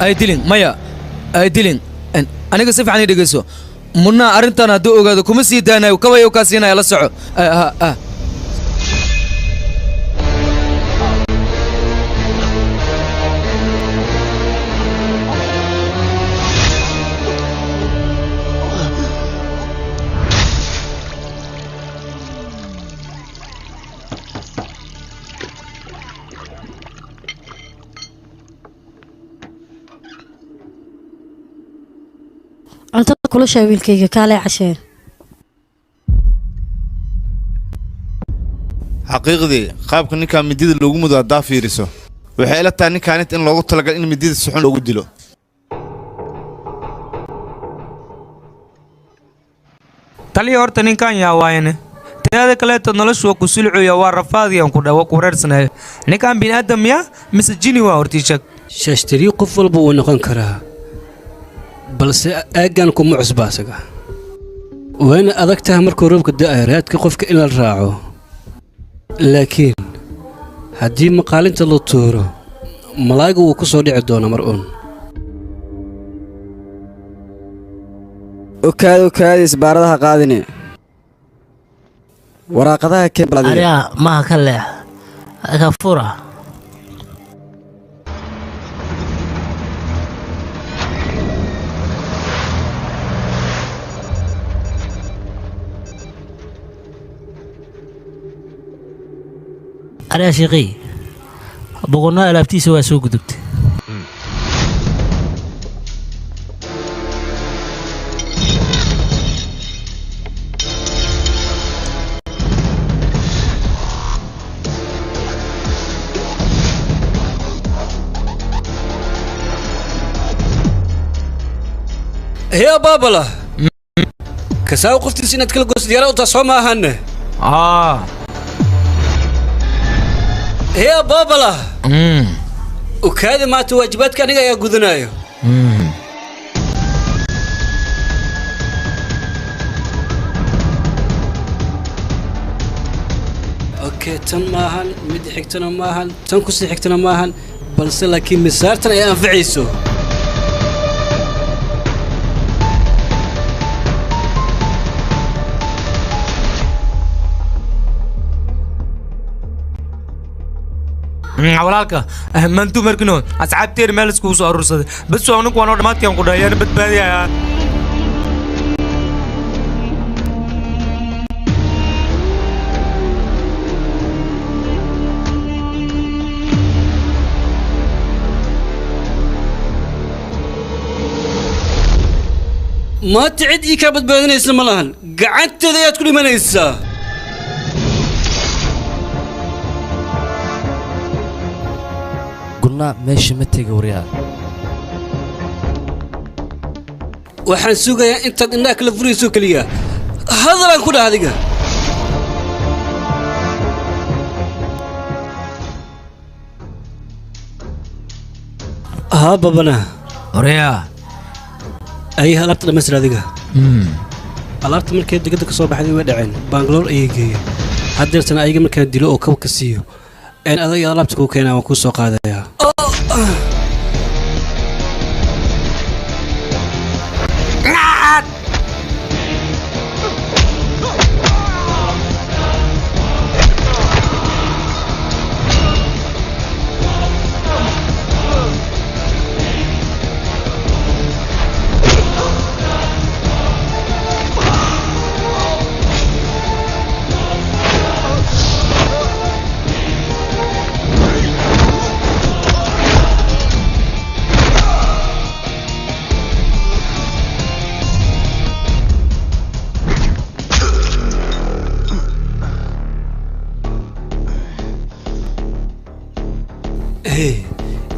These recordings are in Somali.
ay dilin maya ay dilin aniga si fiican dhigayso muna arintan haduu ogaado kuma sii daanayo kabayo ka siinaya la soco أنت كل شيء ويلكيك كالي عشان حقيقة قابك نكا مديد اللي قمو دا فيرسو وحيلة تاني كانت إن لوغو تلقى إن مديد السحون لوغو ديلو تالي هورتا نكان يا واين تهذا كلايتو نلشو كسلعو يا وارفاضي ينكو دا وكوررسنا نكان بين آدم يا مسجيني واورتيشك شاشتري قفل بو ونقن كراها balse aagan kuma cusbaasaga waana adagtahay markuu roobka da'ay raadka qofka in la raaco laakiin haddii maqaalinta la tuuro malaayigu wuu ku soo dhici doonaa mar uun okaadi isbaaradaha qaadine waraaqadaha kebladiga ariya maha ka leex ka fura أنا شقي بقولنا لابتي سوا سوق دبت يا بابلا كساو قفتي سنة كل قص ديالا وتصومها هنه يا بابلا وكذا ما تواجباتك أنا يا جذنايو أوكي تم ماهن مدي حكتنا ماهن تم كسي حكتنا ماهن بس لكن مسارتنا يا أنفعيسو walaalka mantu markino asxaabteer meel isku soo urursaday bas soo anigu waan dhamaadkii ku dhaayay badbaadiyaa ما تعد إيكا بدبادنيس ملهن قعدت ذي تقولي من يسا قلنا ماشي متى قوريها وحن سوقا انت انك لفري سوق ليا هذا لا نكون هذيك ها بابنا وريا اي هلبت المسر هذيك الارت مركي دقدق كسو بخدي way dhaceen Bangalore ay geeyeen hadeertana ayaga marka dilo oo ka siiyo een adag alaabta ku keenaa waan ku soo qaadaya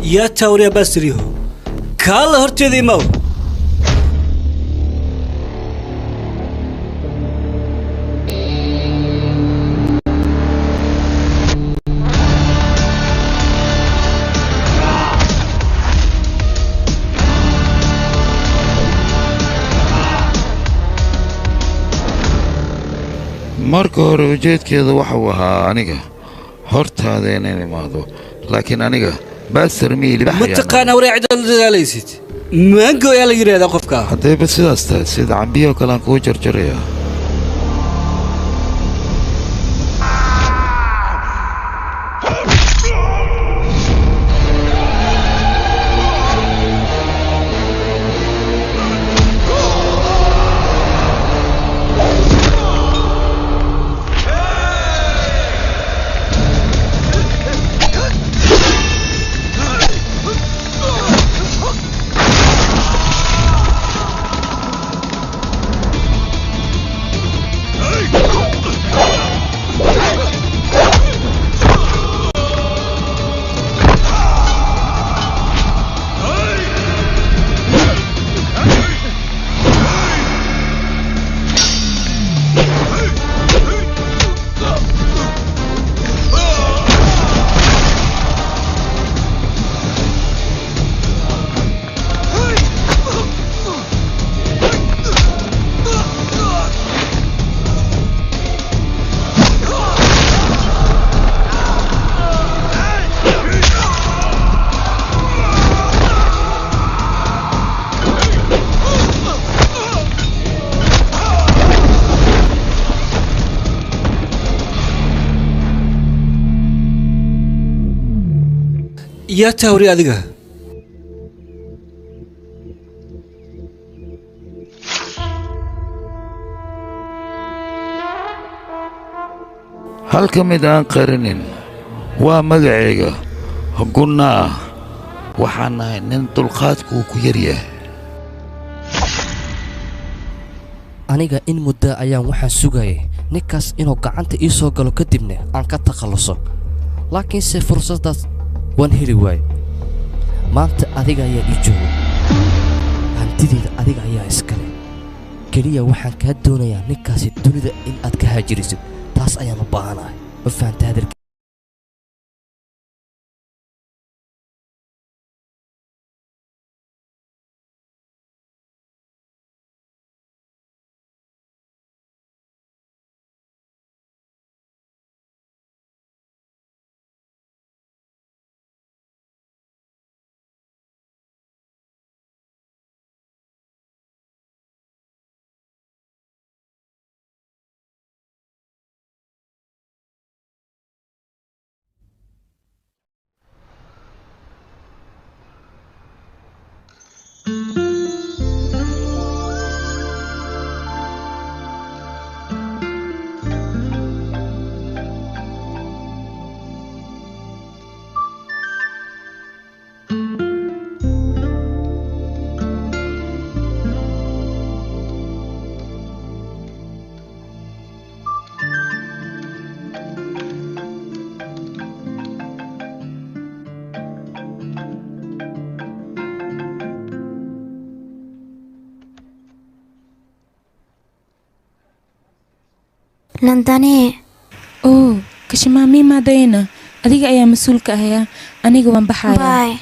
يا تاوريا باسريو كالا هرتيدي مو marka hore ujeedkeedu waxa uu ahaa aniga hortaada inaan imaado laakiin aniga بس ارمي لي ما تقانا وريعد ليست مانجو يا لي هذا قفكا هدي بس سيدا سيدا عم بيو كلام كو جرجريا يا توري أديها هل كمدان قرنين ومقعيقة قلنا وحنا نن دلقاتكو كيريه aniga in muddo ayaan waxaan sugayay ninkaas inuu gacanta ii soo galo kadibna aan ka takhaluso laakiinse fursadaas waan heli waayay maanta adiga ayaa ii jooga hantideeda adiga ayaa iskale keliya waxaan kaa doonayaa ninkaasi dunida in aad ka haajirisid taas ayaan u baahanahay ma fahanta hadalka لندني كشمامي ما دينا أديك أيام مسؤول كهيا أنا جوان بحايا باي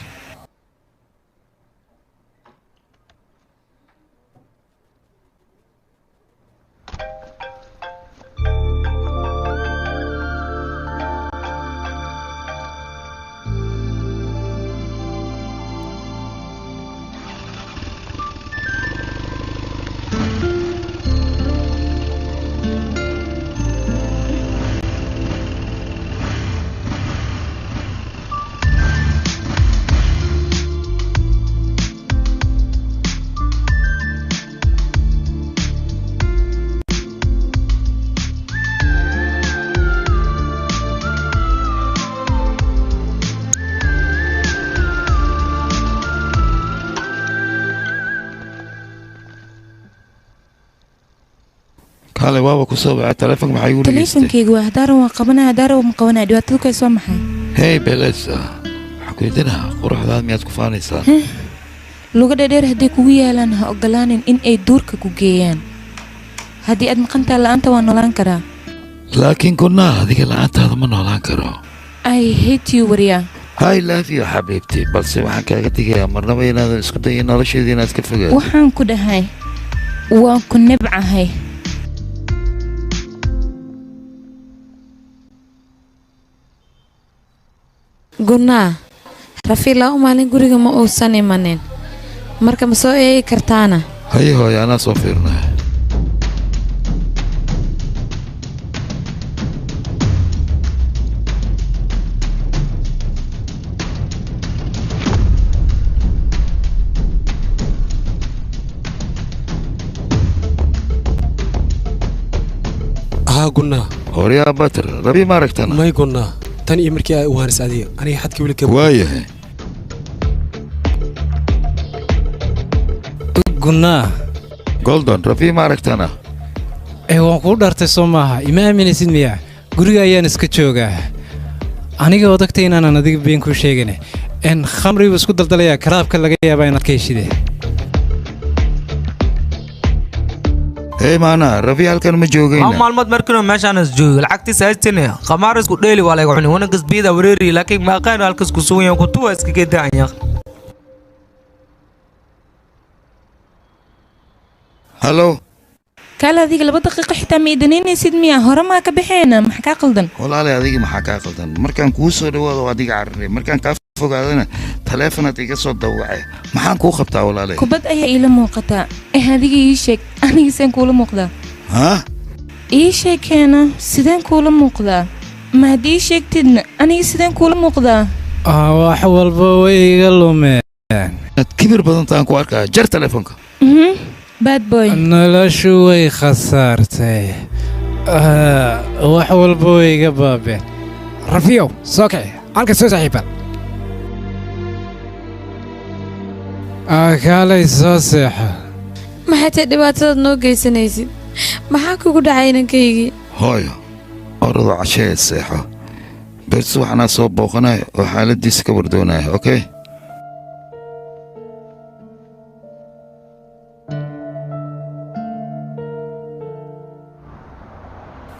كالي بابا كسوب على التليفون ما حيقول تليفون كي جوا دارو مقونا دوات لك يسوى محي هاي بلسا حكيتنا قروح ذا ميات كفاني صار لو قد دير هديك ويا لانها أقلان إن أي دورك كوجيان هدي أد مقنت على أنت ونولان كرا لكن كنا هذيك اللي أنت هذا من نولان كرا I hate you وريا هاي لا في حبيبتي بس waxaan kaaga digayaa marnaba inaad isku dayin nolosheedii inaad ka fogaato waxaan ku dhahay waan ku nabcahay قلنا rafiil laa u maalin guriga ma uusan imanin marka ma soo eegi kartaana haye hooyo anaa soo fiirnay قلنا هوريا باتر ربي ما ركتنا ما قلنا تاني يمركي وانس عادي انا حد كيقول لك وايه قلنا جولدن ربي ما ركتنا waan ku dhartay soo maaha ima aaminaysid miya guriga ayaan iska joogaa aniga odagtay inaan adiga been ku sheegane in khamrigu isku daldalaya karaabka laga yaabaa inaad ka heshide maana rabi halkan ma joogayna maalmood markii meeshaan is joogo lacagtiisa haystane qamaar isku dheeli waa laga cunay wana gasbiida wareeri laakiin ma aqaan halkaas ku sugan yahay ku tuwa iska geedanya hallo kala adiga 2 daqiiqo xitaa ma idaneynaysid miya hore ma ka bixeena maxaa ka qaldan walaalahay adiga maxaa ka qaldan markaan kuu soo dhawaado adiga carray markaan ka fogaadana taleefanad iga soo dawacay maxaan kuu qabtaa walaalahay kubad ayaa ila muuqata adiga ii sheeg aniga seen kula muuqdaa ha ii sheekeena sideen kula muuqdaa ma hadii sheegtidna aniga sideen kula muuqdaa wax walba way iga lumeen kibir badan taan ku arkaa jar taleefanka bad boy noloshu way khasaartay wax walba way iga baabeen rafiyow soo kici halka soo saaxiiban kaalay soo seexa maxay tahay dhibaatadaad noo geysanaysid maxaa kugu dhacay inankaygii hooyo orado cashee seexo bersi waxaanaa soo booqanay oo xaaladiisa ka wardoonaya okay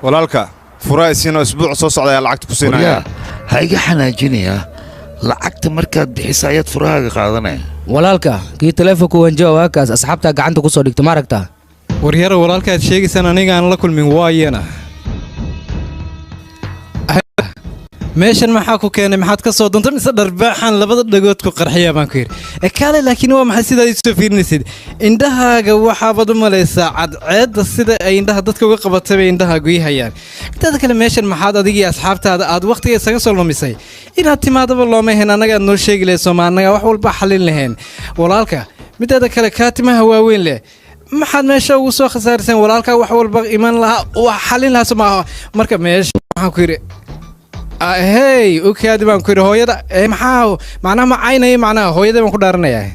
walaalka furaa isiinoo isbuuc soo socda lacagta ku siinaya ha iga xanaajinayaa lacagta markaad bixisa ayaad furahaaga qaadanaya walaalka kii taleefonka wanjaa waakaas asxaabta gacanta ku soo dhigta ma aragtaa waryara walaalka aad sheegaysaan aniga aan la kulmin waayana meeshan maxaa ku keenay maxaad ka soo doonta mise dharbaaxan labada dhagood ku qarxiya baan ku yiri kaale laakiin waa maxay sidaad isoo fiirinaysid indhahaaga waxaabad u malaysaa cadceedda sida ay indhaha dadka uga qabatay bay indhahaagu ii hayaan midaada kale meeshan maxaad adigii asxaabtaada aad wakhtiga isaga soo lumisay inaad timaadaba looma ahayn annaga aad noo sheegi lahayd sooma annaga wax walba xallin lahayn walaalka midaada kale kaatimaha waaweyn leh maxaad meesha ugu soo khasaarisan walaalka wax walba iman lahaa wax xallin lahaa sooma marka meesha waxaan ku yidhi hey ukaadi baan ku yidhi hooyada maxaa macnaha ma caynaya macnaha hooyada baan ku dhaaranayaa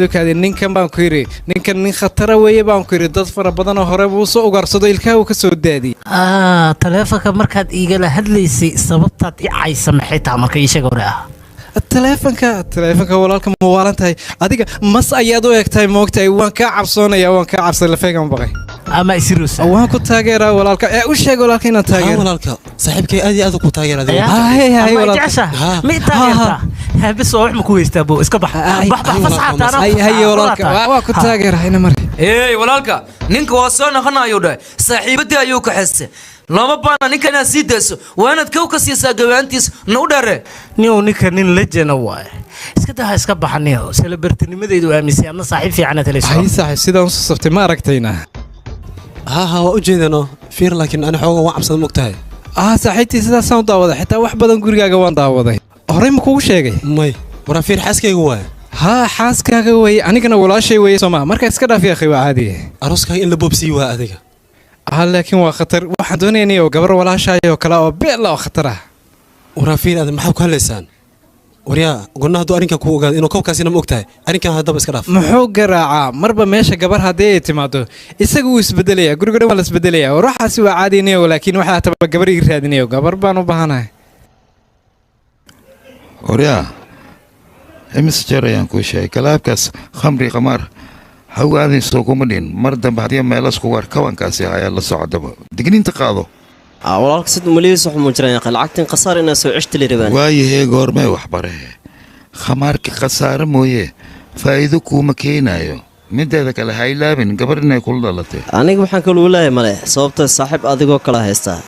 ukaadi ninkan baan ku yidhi ninkan nin khatara weeye baan ku yidhi dad fara badanoo hore buu soo ugaarsado ilkaha uu ka soo daadiyey taleefonka markaad igala hadlaysay sababtaad i caysa maxay tahay marka ii sheeg hore ah taleefonka walaalka ma waalan tahay adiga mas ayaad u egtahay moogtahay waan kaa cabsoonaya waan kaa cabsay lafeegan baqay ama isirusa waan ku taageeraa walaalka u sheeg walaalka inaan taageero walaalka saaxiibkay aad iyo aad ku taageerada hay walaalka ma taageerta bis wax ma ku heystaa boo iska bax fasaxaana hay walaalka waa ku taageeraa ina mar walaalka ninka waa soo naqanayo dhahay saaxiibadii ayuu ka xisay lama baana ninkan aad sii dayso waa inaad kow ka siisaa gawaantiis na u dheere ninka nin lejana waaye iska daha iska baxaniyo celebrity-nimadeydu aaminsan adna saaxiib fiican teleso hay saaxiib sidaan u soo saftay ma aragtayna ها وجدنا فير لكن أنا حوجا وعمسد مقتهي saaxiibtii sidaasaan u daawaday xitaa wax badan gurigaaga waan daawaday horey ma kugu sheegay may wara fiir xaaskayga waa xaaskaaga weeye anigana walaashay weeye soo ma marka iska dhaaf yaa akhi waa caadi arooskaaga in la boobsiiyo waa adiga laakiin waa khatar waxaan doonaynay oo gabar walaashaay oo kale oo beel oo khatar ah wara fiir aad maxaa ku haleysaan waryaa gonna hadduu arrinkan ku ogaado inuu koobkaasina ma ogtahay arrinkan haddaba iska dhaaf muxuu garaacaa marba meesha gabar haddii ay timaado isaga wuu isbedelayaa guriga dhan waa la isbedelayaa war waxaasi waa caadinayo laakiin waxaa taba gabar ii raadinayo gabar baan u baahanahay waryaa imise jeer ayaan kuu sheegay kalaabkaas khamri qamaar hawgaadiisoo kuma dhin mar dambe haddii meelas kugu arkawankaasi ayaa la socdaba digniinta qaado walaalka sid maliis wuxuu muujinaya lacagtan khasaar inaa soo cishti rabaan waayahee goormee waxbare khamaarka khasaare mooye faa'iido kuuma keenayo mideeda kale ha ilaabin gabar inay kula dhalatay aniga waxaan kaluu leeyahay male sababtoo saaxiib adigoo kala haystaa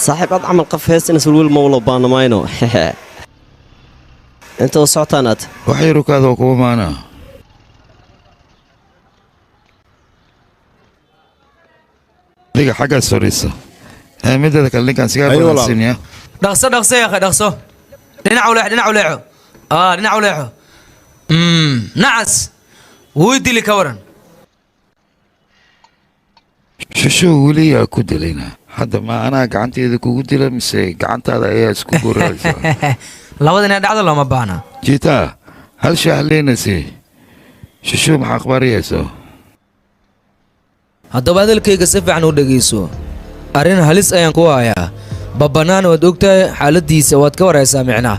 saaxiib aad camal qaf heystina sulwil ma wala baanamayno انت وصعتانات وحيرك هذا وكو معنا ليك حاجة سوريسة مدة كان ليك سيجار أيوة والله. بالسينيا dhaqso ya akhi dhaqso dhinac u leexo dhinac u leexo nacas wuu dili ka waran شو ولي أكود لنا حتى ما أنا قعنتي إذا كود لا مسي قعنت هذا إيه سكوكور labadina dhacdo looma baahna جيتا هل شهلين سي شو مع أخباري يا سو haddaba hadalkayga si fiican u dhegayso arrin halis ayaan ku hayaa babbanaan waad ogtahay xaaladiisa waad ka waraysaa micnaha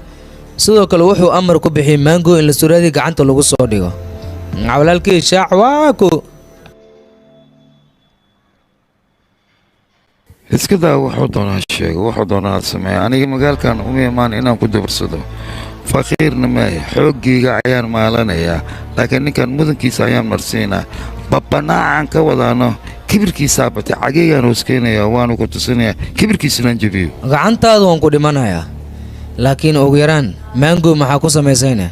sidoo kale wuxuu amar ku bixiyey maango in la suraadii gacanta lagu soo dhigo walaalkii shaac waako iska daa wuxuu doonaa sheego wuxuu doonaa sameeya aniga magaalkan uma imaan inaan ku dabarsado faqiirna maahe xooggayga ayaan maalanayaa laakiin ninkan mudankiisa ayaan marsiinaa babbanaacan ka wadaano kibirkiisaa batay cagaygaan hooskeenayaa waanu ku tusinayaa kibirkiisanaan jebiyo gacantaadu waan ku dhimanayaa laakiin ugu yaraan maango maxaa ku samaysayna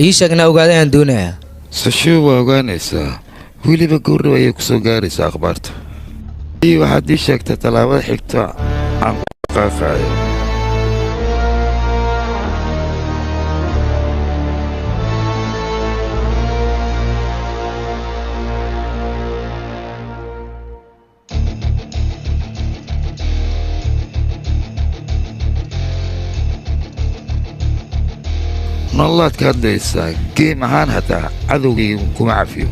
ii sheegna ogaada ayaan doonayaa sashuu waa ogaanaysaa weliba gowrdhow ayay ku soo gaaraysaa akhbaarta iyo waxaad ii sheegtay tallaabada xigta aan ku qaaqaayo nololaad ka hadlaysaa geem ahaan hataa cadowgayga kuma cafiyo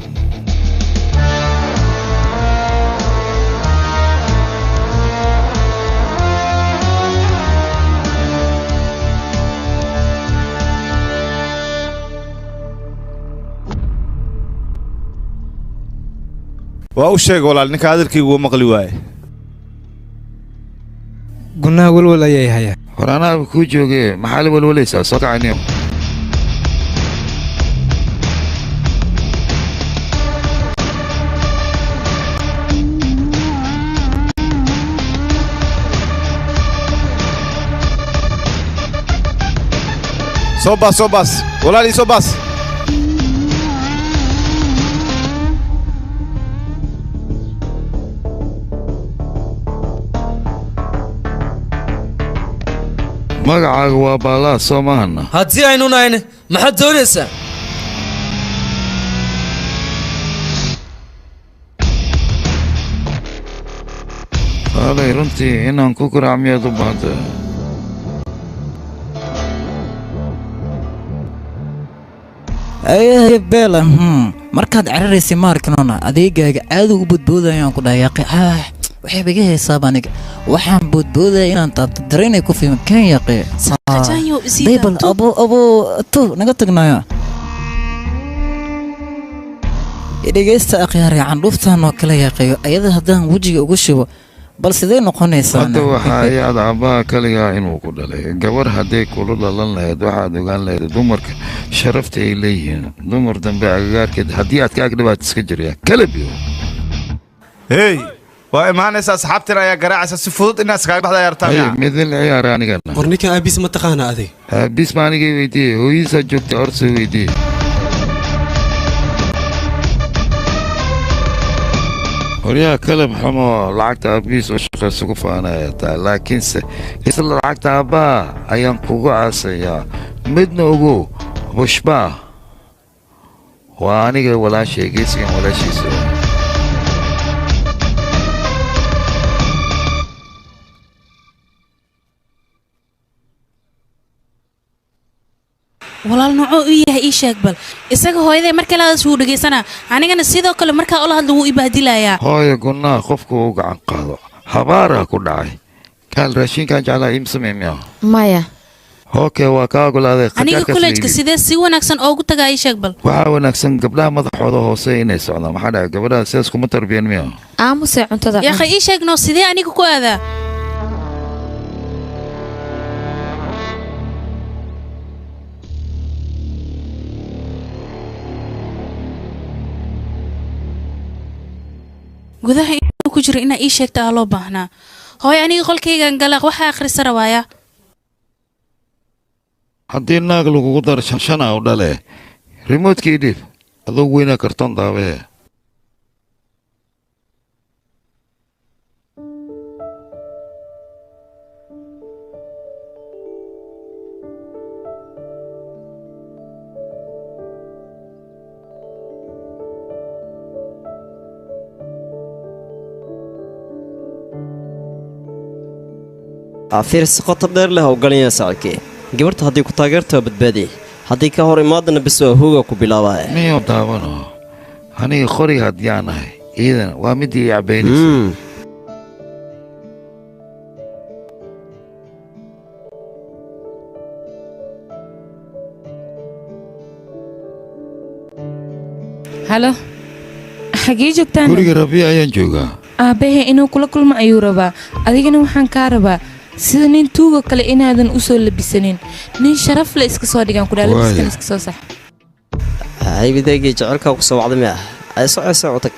waa u sheeg walaal ninka hadalkaygu wuu maqli waaye gunaha walwal ayay hayaan hor anaaba kuu joogee maxaa la walwalaysaa soo kacaniyo soo baas walaal ii soo baas magacaaga waa baallaa soo mahana haddii aynu nahayne maxaad doonaysaa aalay runtii inaan ku garaac miyaad u baahda ayahay beela markaad cararaysay maarkanona adeegaaga aadu u boodboodayaan ku dhahay yaqi waxay iga heesaaba aniga waxaan boodboodaya inaan dareenay ku fiiman kan yaqi daybal abo tu naga tagnaya dhegaysta akhyaaraya candhuuftaan oo kale yaqayo ayada haddaan wejiga ugu shubo bal sidee noqonaysaa hadda waxaa ayaad aabbaha kaligaa inuu ku dhalay gabar hadday kula dhalan lahayd waxaad ogaan lahayd dumarka sharafta ay leeyihiin dumar dambe agagaarkeed haddii aad ka agdhawaad iska jiryaa kalabiyo hey waa imaanaysa asxaabtina ayaa garaacaysa si fudud inaad iskaga baxda ciyaartaan midin ciyaara anigana war ninkan aabiis ma taqaana adig aabiis ma anigay weydiiyey hooyadiisaa joogta orsa weydiiyey horyaha kalab xumo lacagta aabihiis oo shaqaysa ku faanaya taa laakiinse isla lacagta aabbaha ayaan kugu aasayaa midna ogow bushbaa waa aniga walaashay geesigan walaashiisa walaal noocoo u yahay ii sheeg bal isaga hooyaday markaleadaas wuu dhegaysanaa anigana sidoo kale markaa ula hadla wuu ibaahdilayaa hooyo gunnaa qofku u gacan qaado habaaraa ku dhacay kaal raashinkaan jeclaa iim samey miya maya hookee waa kaa ogolaaday aniga kolleejka sidee si wanaagsan oogu tagaa ii sheeg bal waxaa wanaagsan gabdhaha madaxooda hoose inay socdaan maxaa dhaca gabadhaha sidaas kuma tarbiyan miya aamusee cuntada yaakhay ii sheegnoo sidee aniga ku aadaa gudaha inuu ku jiro inaa ii sheegta aa loo baahnaa hooy aniga qolkaygan galaaq waxaa akhrisa rawaaya haddii naag lagugu daro shanshana u dhale remotkii dhib adoo weynaa kartoon daabee fiirsi qoto dheer leh oo galaya sacadkii gabarta haddii ku taageerto badbaadi haddii ka hor imaadana bis waa hooga ku bilaabaa miyo daawano aniga qori haddiyaan ahay iidan waa midii cabaynaysa halo xagee joogtaan guriga rabiya ayaan joogaa aabbahe inuu kula kulmo ayuu rabaa adigana waxaan kaa rabaa sida nin tuuga kale inaadan u soo labisanin nin sharaf le iska soo dhigaan kudhaa labiskan iska soo sax haybideegii jecelkaa ku soo wacda mi ah ay socosoo tag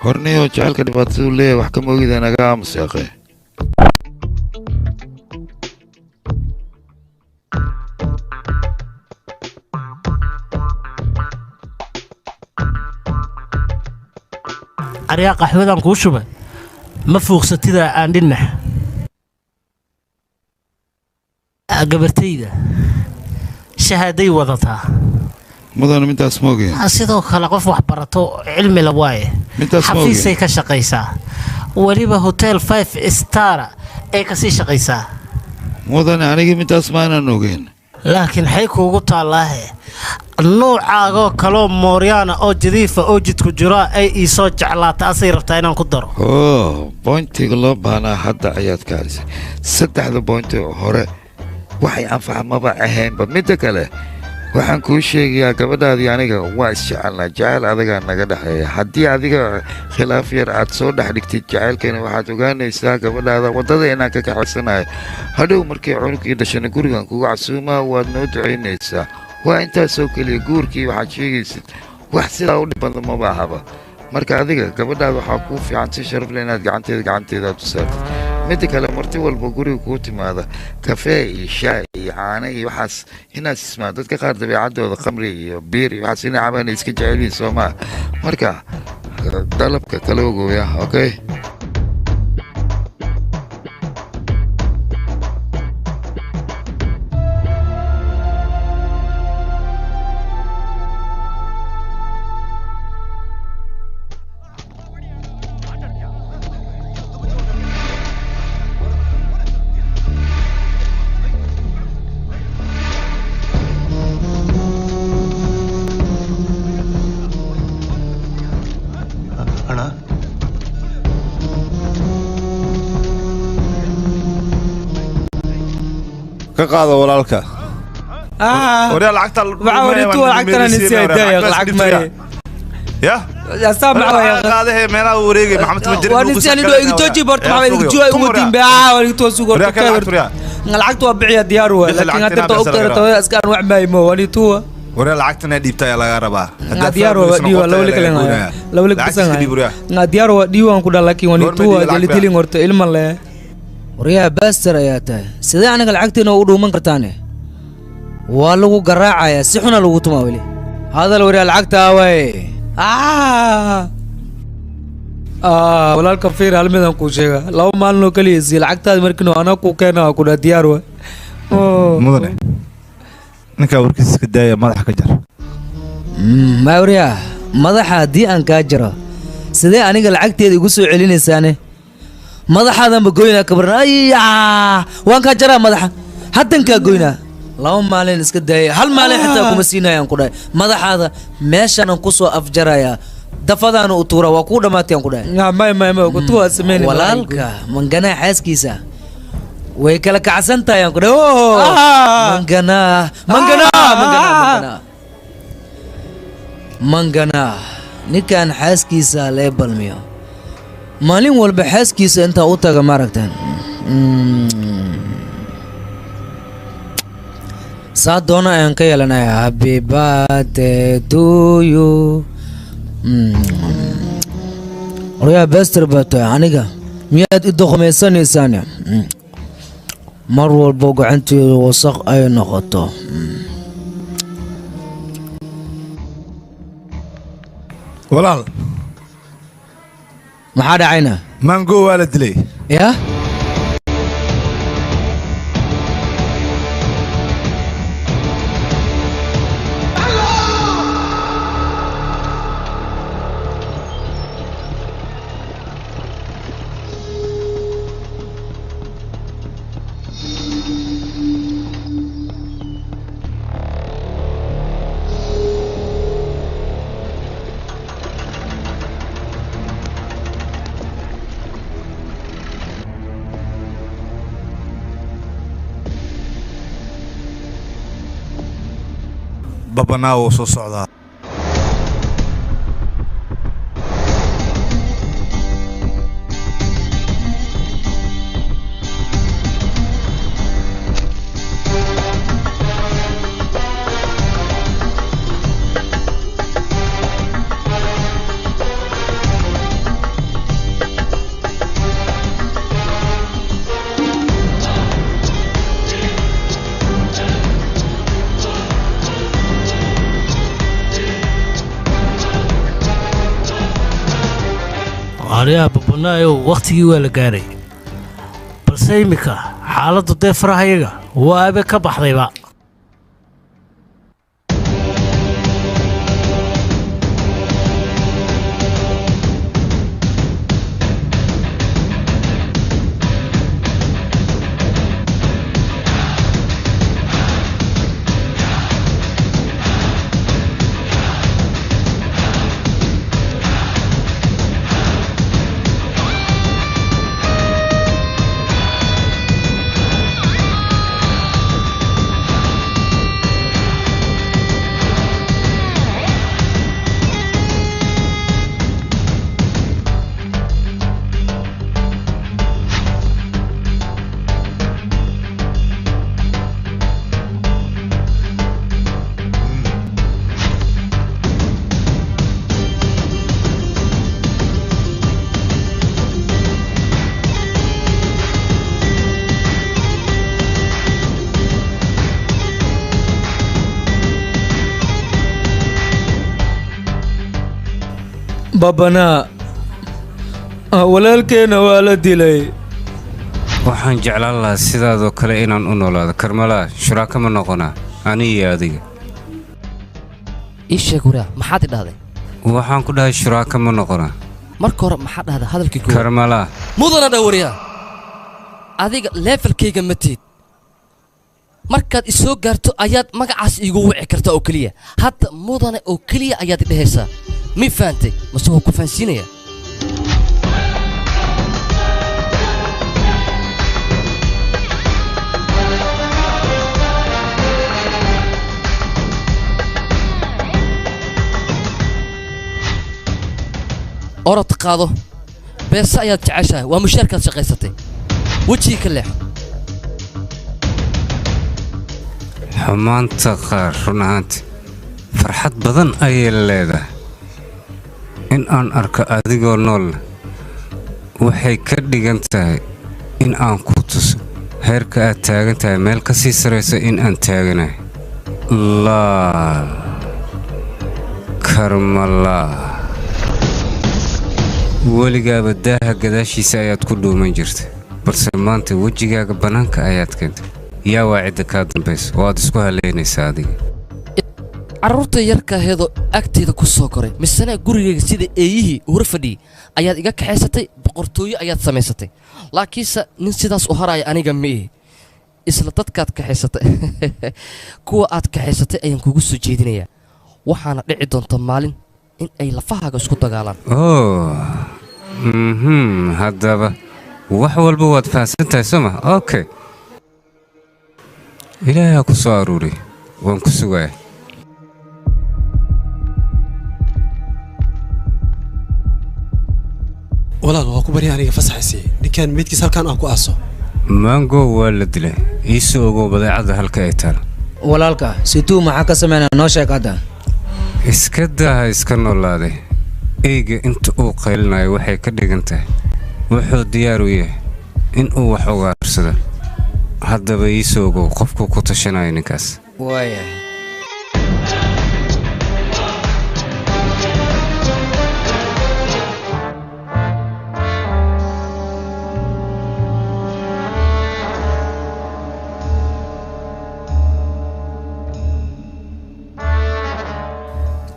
horniyoo jecelka dhibaatadu leeyahay wax ka moogida naga aamuseeqe aryaa qaxwadan kuu shubay ma fuuqsatida aan dhinnax gabartayda shahaaday wadataa mudana mintaas moogeen sidoo kale qof wax barato cilmi la waaye xafiisay ka shaqaysaa weliba hotel 5 star ay ka sii shaqaysaa mudana aniga mintaas maanan ogeen laakiin xay kuugu taallaahe nuucaagoo kaloo mooryaana oo jadiifa oo jidku jiro ay ii soo jeclaata asay rabtaa inaan ku daro boyntiga loo baahnaa hadda ayaad kaarisay saddexda boynti hore waxay anfaca maba ahaynba midda kale waxaan kuu sheegayaa gabadhaadii aniga waa isjecelnaa jacayl adagaa naga dhexeeya haddii adiga khilaaf yar aad soo dhex dhigtid jacaylkeena waxaad ogaanaysaa gabadhaada waddada inaan ka kaxaysanayo hadhow markii cunugii dhashana gurigan kuga casuumaa waad noo ducaynaysaa waa intaasoo keliya guurkii waxaad sheegaysid wax sidaa u dhib badan maba ahaba marka adiga gabadhaada waxaa kuu fiican si sharafle inaad gacanteeda aad u saartid midda kale marti walba guriga kuu timaada kafee iyo shaay iyo caano iyo waxaas inaad ismaa dadka qaar dabeecaddooda khamri iyo biir iyo waxaas ina cabaana iska jecelyihin soomaa marka dalabka kala ogooya okay ka qaado walaalka وريا العقد وعوريتو العقد انا نسيت العقد ما يا يا سامع هذا هي مينا وريقي محمد مجرد ونسي انا دو توجي بورت ما جو ودين بها وريتو سوق العقد وبيع ديارو لكن هذا تو اسكان وعماي مو وريتو وريا العقد انا ديبتا يا لا ربا ديارو ديو لو لك بسان ديارو ديو ان كدا لكن وريتو جلتيلين ورت علم له وريا باستر اياته سيده انا العقد انه ودومن كرتانه waa lagu garaacaya si xuna lagu tumaa wali hadal wari lacagta way walaalka fiir hal midan ku sheega laba maalin kaliya si lacagtaad markii ana ku keenaa ku diyaar wa mudane ninka warkiisa iska daaya madax ka jar ma wariya madaxa hadii aan ka jiro sidee aniga lacagteeda igu soo celinaysaane madaxaadan ba goynaa kabarnaa waan ka jaraa madaxa haddan ka goynaa laba maalin iska daayay hal maalin xitaa kuma siinayaan ku dhahay madaxaada meeshan ku soo afjaraya dafadaan u tuura waa ku dhamaatayaan ku dhahay ma ku tuwa sameeyay walaalka mangana xaaskiisa way kala kacsan tahay ku dhahay mangana ninkan xaaskiisa lee balmiyo maalin walba xaaskiisa inta u taga ma aragtaan saadona aan ka yeelanay happy birthday to you oraya bester bato aniga miyaad i doqomeysanaysaan mar walba gacanteedu wasaq ay noqoto walaal maxaa dhacayna mango waa la dilay yaa babanaa wuu soo socdaa ariyaha babanaayo wakhtigii waa la gaaray balse iminka xaaladdu dee farahayaga waabe ka baxdayba babanaa walaalkeena waa la dilay waxaan jeclaan lahaa sidaadoo kale inaan u noolaado karmalaa shuraaka ma noqonaa ani iyo adiga ii sheeg waraa maxaad i dhahday waxaan ku dhahay shuraaka ma noqonaa marka hore maxaa dhahda hadalkii koowaad karmalaa mudana dhawariyaa adiga leefalkayga ma tiid markaad i soo gaarto ayaad magacaas iigu wici kartaa oo keliya hadda mudane oo keliya ayaad i dhehaysaa mi fahamtay mase wuu ku fahansiinaya orod qaado beesa ayaad jeceshahay waa mushaarkaad shaqaysatay wejigii ka leexo xumaanta qaar run ahaanti farxad badan ayay leedahay in aan arko adigoo noolna waxay ka dhigan tahay in aan ku tuso heerka aad taagan tahay meel ka sii sarayso in aan taaganahay laal karmalaa weligaaba daaha gadaashiisa ayaad ku dhuuman jirta balse maanta wejigaaga bannaanka ayaad keentay yaa waa cidda kaa dambaysa oo aad isku halaynaysaa adiga carruurta yarkaaheedoo agteeda ku soo koray misena gurigayga sida eeyihii hore fadhiyey ayaad iga kaxaysatay boqortooyo ayaad samaysatay laakiinse nin sidaas u haraya aniga miihi isla dadkaad kaxaysatay kuwa aad kaxaysatay ayaan kugu soo jeedinayaa waxaana dhici doonta maalin in ay lafahaaga isku dagaalaan haddaba wax walba waad fahamsan tahay soo ma okay ilaahay ha ku soo aruuriy waan ku sugaaya walaal waa ku barya aniga fasaxaysi ninkaan meydkiis halkaan aan ku aaso mango waa la dilay iisoo ogow badeecadda halka ay taal walaalka situu maxaa ka samaynaa noo sheeg hadda iska daaha iska noolaaday eyga inta uu qaylinayo waxay ka dhigan tahay wuxuu diyaar u yahay in uu wax ugaarsado haddaba iisoo ogow qofkuu ku tashanayo ninkaas waayahay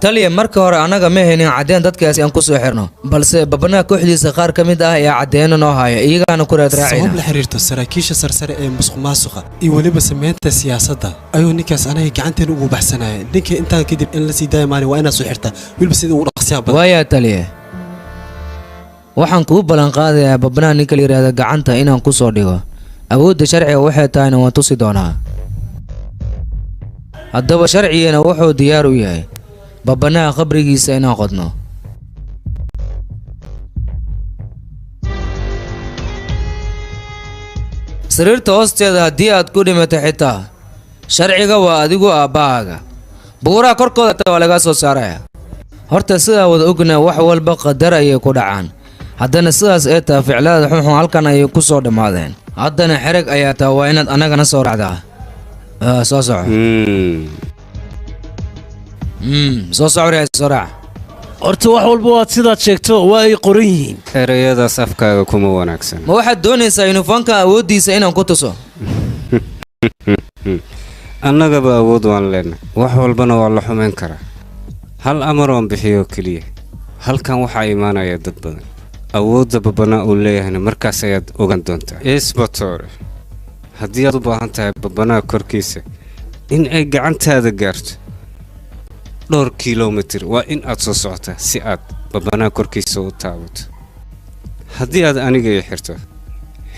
taliya marka hore annaga ma haynin caddeen dadkaasi aan ku soo xirno balse babanaha kooxdiisa qaar ka mid ah ayaa caddeeno noo haya iyagaana ku raad raacayna sabab la xiriirto saraakiisha sarsare ee musuqmaasuqa iyo weliba sameynta siyaasadda ayuu ninkaas anaga gacanteena ugu baxsanaya ninka intaan kadib in la sii daaya maalin waa inaad soo xirtaa weliba sida ugu dhaqsiyaa badan waayaa taliya waxaan kuu ballan qaadayaa babanaha ninka la yidhaahda gacanta inaan ku soo dhigo awoodda sharciga waxay tahayna waan tusi doonaa haddaba sharcigana wuxuu diyaar u yahay babanaha qabrigiisa inaan qodno sariirta hoosteeda haddii aad ku dhimatay xitaa sharciga waa adigu aabbahaaga buuraha korkooda taa waa lagaa soo saaraya horta sidaa wada ognaa wax walba qadar ayay ku dhacaan haddana sidaas ee taa ficlaada xunxun halkan ayay ku soo dhammaadeen haddana xereg ayaa taa waa inaad annagana soo raacdaa soo soco soo socoriya soo raac horta wax walba waad sidaad sheegto waa ay qoran yihiin erayadaas afkaaga kuma wanaagsan ma waxaad doonaysaa yunifoonka awooddiisa inaan ku tuso annagaba awood waan leenahay wax walbana waa la xumayn karaa hal amar oon bixiyo keliya halkan waxaa imaanaya dad badan awoodda babanaa uu leeyahayna markaas ayaad ogan doontaa isbatore haddii aad u baahan tahay babanaha korkiisa in ay gacantaada gaarto dhowr kilomitir waa in aad soo socotaa si aad babanaha korkiisa u taabato haddii aad aniga ii xirto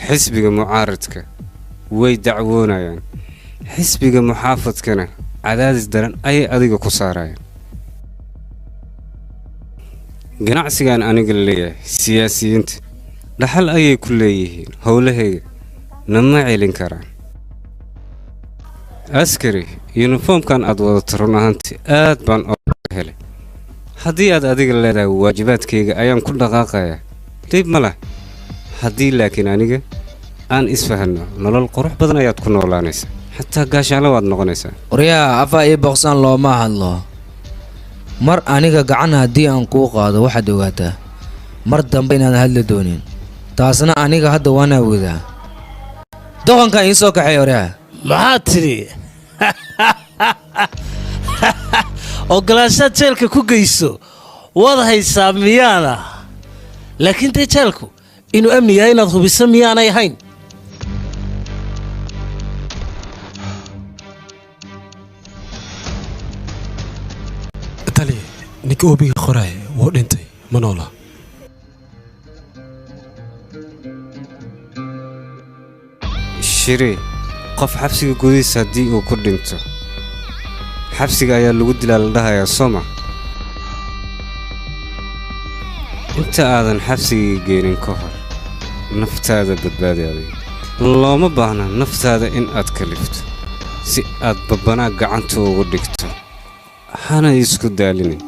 xisbiga mucaaradka way dacwoonayaan xisbiga muxaafadkana cadaadis daran ayay adiga ku saarayaan ganacsigaan aniga leeyahay siyaasiyiinta dhaxal ayay ku leeyihiin howlahayga nama celin karaan askari yunifoomkan aad wadato run ahaantii aad baan oga helay haddii aad adiga leedahay waajibaadkayga ayaan ku dhaqaaqayaa dhib ma lah haddii laakiin aniga aan isfahanno nolol qurux badan ayaad ku noolaanaysaa xataa gaashaanla waad noqonaysaa waryaha afaa ii boqsaan looma hadlo mar aniga gacan haddii aan kuu qaado waxaad ogaataa mar dambe inaan hadli doonin taasna aniga hadda waan awoodaa doqonkan ii soo kaxay waryaha maxaad tidhi ogolaanshaad jeelka ku geyso waad haysaa miyaana laakiin dee jeelku inuu amni yahay inaad hubiso miyaanay ahayn tali ninka oobiga qoraay wuu dhintay ma noola shiri qof xabsiga gudihiisa haddii uu ku dhinto xabsiga ayaa lagu dilaa la dhahayaa sooma inta aadan xabsigii geenin ka hor naftaada badbaadi adiga looma baahna naftaada in aad kalifto si aad babanaa gacanta ugu dhigto hana isku daalinin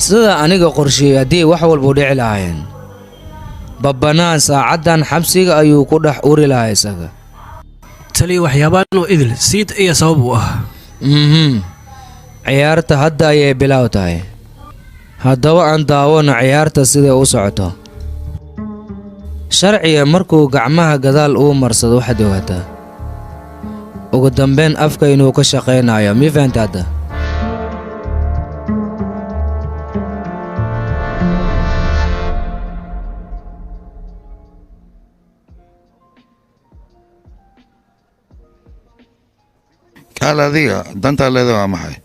sida aniga qorsheeyey haddii wax walbuu dhici lahaayeen babbanaan saacaddan xabsiga ayuu ku dhex uri lahaa isaga tali waxyaabaan oo idil siid iyo sabab u ah ciyaarta hadda ayay bilaaw tahay haddaba aan daawano ciyaarta siday u socoto sharciga markuu gacmaha gadaal uu marsado waxaad ogaataa ugu dambayn afka inuu ka shaqaynayo mii fahamta hadda kaal adiga dantaa leeda waa maxay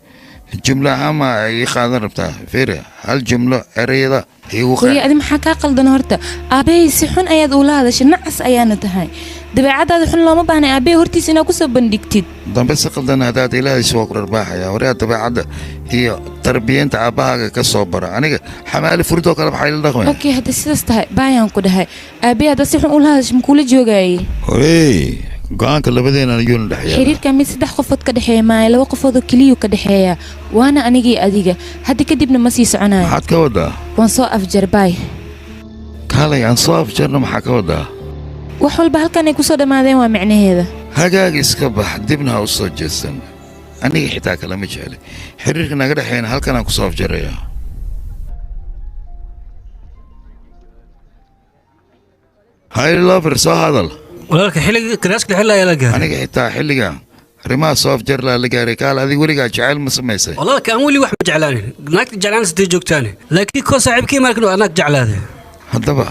jumlo ama ii qaadan rabtaa fiiri hal jumlo ereyada iigu hooyo adi maxaa kaa qaldan horta aabbahay si xun ayaad uula hadashay nacas ayaana tahay dabeecadaada xun looma baahnay aabbahay hortiisa inaad ku soo bandhigtid dambe si qaldan haddaad ilaahaysa waa ku dharbaaxaya waryaa dabeecadda iyo tarbiyeenta aabbahaaga ka soo bara aniga xamaali furidoo kale maxay la dhaqmay okay hadda sidaas tahay baayaan ku dhahay aabbahay hadda si xun ula hadashay makuula joogayay horey go-aanka labadeena ayuuna dhexeeya xiriirka mid saddex qofood ka dhexeeya maayo laba qofood oo keliyuu ka dhexeeya waana anigii adiga hadda kadibna ma sii soconayo maxaad ka wadaa waan soo afjar baay kaalay aan soo afjarna maxaa ka wadaa wax walba halkan ay ku soo dhammaadeen waa micnaheeda hagaag iska bax dibna ha u soo jeesan aniga xitaa kalama jecli xiriirka naga dhexeeyna halkan aan ku soo afjarayaa هاي لوفر سو هذا walaalka xilliga karaaska xilli ayaa la gaaray aniga xitaa xilligan arrimaha soo afjar la gaaray kaal adiga weligaa jacayl ma samaysay walaalka aan weli wax ma jeclaanin naagta jeclaan sidii joogtaan laakiin koo saaxiibkii markan waa naag jeclaade haddaba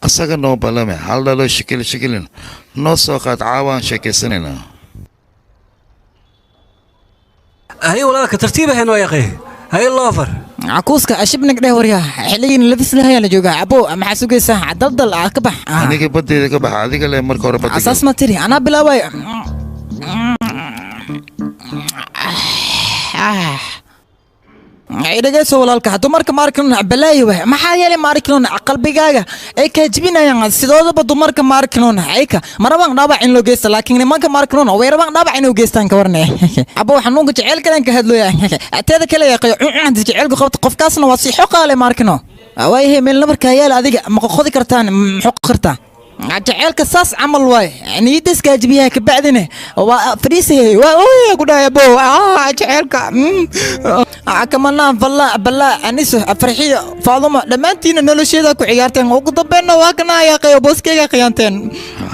asaga noo balame hal dhalo shikilin noo soo qaad caawaan sheekaysanayna hay walaalka tartiib ahayn waa yaqay hay loofar عكوسك أشبنك ده وريها حلين لبس لها يلا جوجا أبو ما حسوق ساعة دلدل أكبح aniga badeeda ka baxa adiga le marka hore badeeda أساس ما تري أنا بلا واي إذا سو والله كهتو مرك ماركلون بلاي وه ما حيالي ماركلون عقل بيجاجا إيك جبنا يعني سيدو بدو مرك ماركلون إيك مرة نابع إن لو جيست لكن ما كماركلون ويرا نابع إنه جيستان كورني أبو حنون كتعيل كلام كهدلو يعني أتذا كلا يقي عندي كتعيل قفت قفكاسنا وصيحو قال ماركنو واي من نمر كيال هذيك ما خذي كرتان محق كرتان جعلك ساس عمل واي يعني يدس كاجبيها كبعدنا فريسي واي قول يا بو جعلك كمان بلا انيس فرحيه فاطمه لما انت نولشيدا ku ciyaarteen ugu dambeena waa kana yaqay booskeyga qiyaanteen